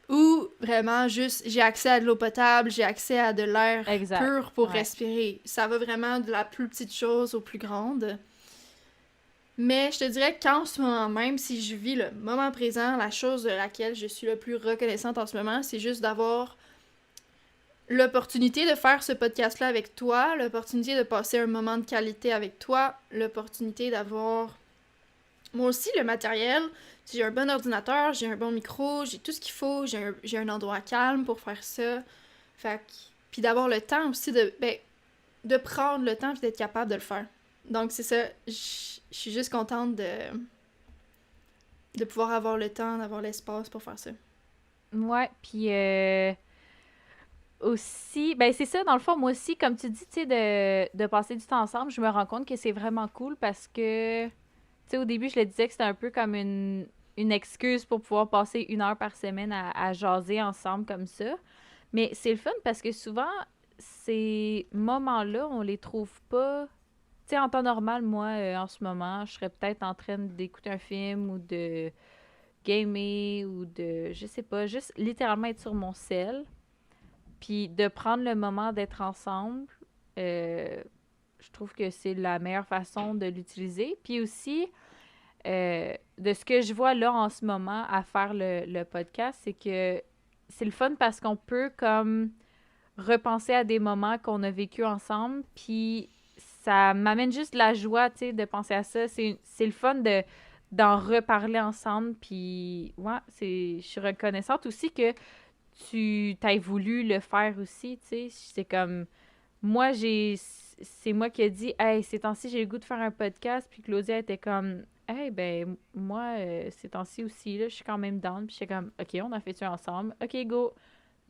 Ou vraiment juste, j'ai accès à de l'eau potable, j'ai accès à de l'air pur pour respirer. Ça va vraiment de la plus petite chose au plus grande. Mais je te dirais qu'en ce moment même, si je vis le moment présent, la chose de laquelle je suis le plus reconnaissante en ce moment, c'est juste d'avoir l'opportunité de faire ce podcast-là avec toi, l'opportunité de passer un moment de qualité avec toi, l'opportunité d'avoir, moi aussi, le matériel. J'ai un bon ordinateur, j'ai un bon micro, j'ai tout ce qu'il faut, j'ai un endroit calme pour faire ça. Fait que... Puis d'avoir le temps aussi de prendre le temps et d'être capable de le faire. Donc c'est ça, je suis juste contente de pouvoir avoir le temps, d'avoir l'espace pour faire ça. Ouais, puis aussi, ben c'est ça, dans le fond, moi aussi, comme tu dis, tu sais, de passer du temps ensemble, je me rends compte que c'est vraiment cool parce que, tu sais, au début, je le disais que c'était un peu comme une excuse pour pouvoir passer 1 heure par semaine à jaser ensemble comme ça. Mais c'est le fun parce que souvent, ces moments-là, on les trouve pas. Tu sais, en temps normal, moi, en ce moment, je serais peut-être en train d'écouter un film ou de gamer ou de, je sais pas, juste littéralement être sur mon cell. Puis de prendre le moment d'être ensemble, je trouve que c'est la meilleure façon de l'utiliser. Puis aussi, de ce que je vois là en ce moment à faire le podcast, c'est que c'est le fun parce qu'on peut comme repenser à des moments qu'on a vécu ensemble, puis ça m'amène juste de la joie, tu sais, de penser à ça. C'est le fun d'en reparler ensemble, puis ouais, je suis reconnaissante aussi que tu t'aies voulu le faire aussi, tu sais. C'est comme, moi, c'est moi qui ai dit, hey, ces temps-ci, j'ai le goût de faire un podcast, puis Claudia était comme, hey, ben, moi, ces temps-ci aussi, là, je suis quand même down, puis j'étais comme, OK, on a fait ça ensemble, OK, go.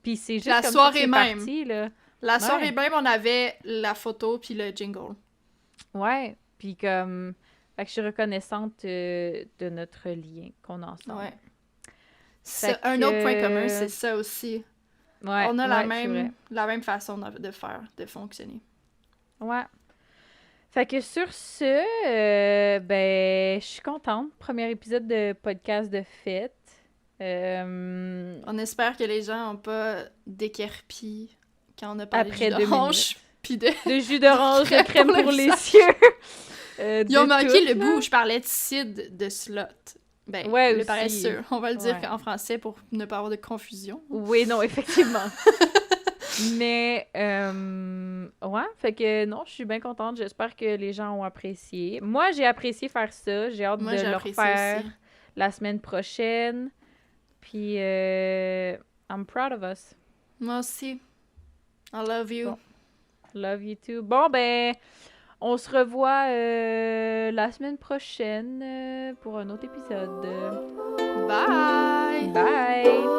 Puis c'est juste la comme soirée ça que même. parti, là. La soirée même, on avait la photo puis le jingle. Ouais, puis comme, fait que je suis reconnaissante de notre lien qu'on a ensemble. Ouais. Un autre point commun, c'est ça aussi. Ouais, on a la même façon de faire, de fonctionner. Ouais. Fait que sur ce, ben, je suis contente. Premier épisode de podcast de fête. On espère que les gens n'ont pas déquerpi quand on a parlé après de jus d'orange. Puis de jus d'orange, de crème pour les yeux. Ils ont manqué le bout où je parlais de cidre de slot. Ben, ouais, le paresseux. On va le dire en français pour ne pas avoir de confusion. Oui, non, effectivement. Mais, ouais, fait que non, je suis bien contente. J'espère que les gens ont apprécié. Moi, j'ai apprécié faire ça. J'ai hâte de le refaire la semaine prochaine. Puis, I'm proud of us. Moi aussi. I love you. Bon. Love you too. Bon, ben, on se revoit la semaine prochaine pour un autre épisode. Bye! Bye!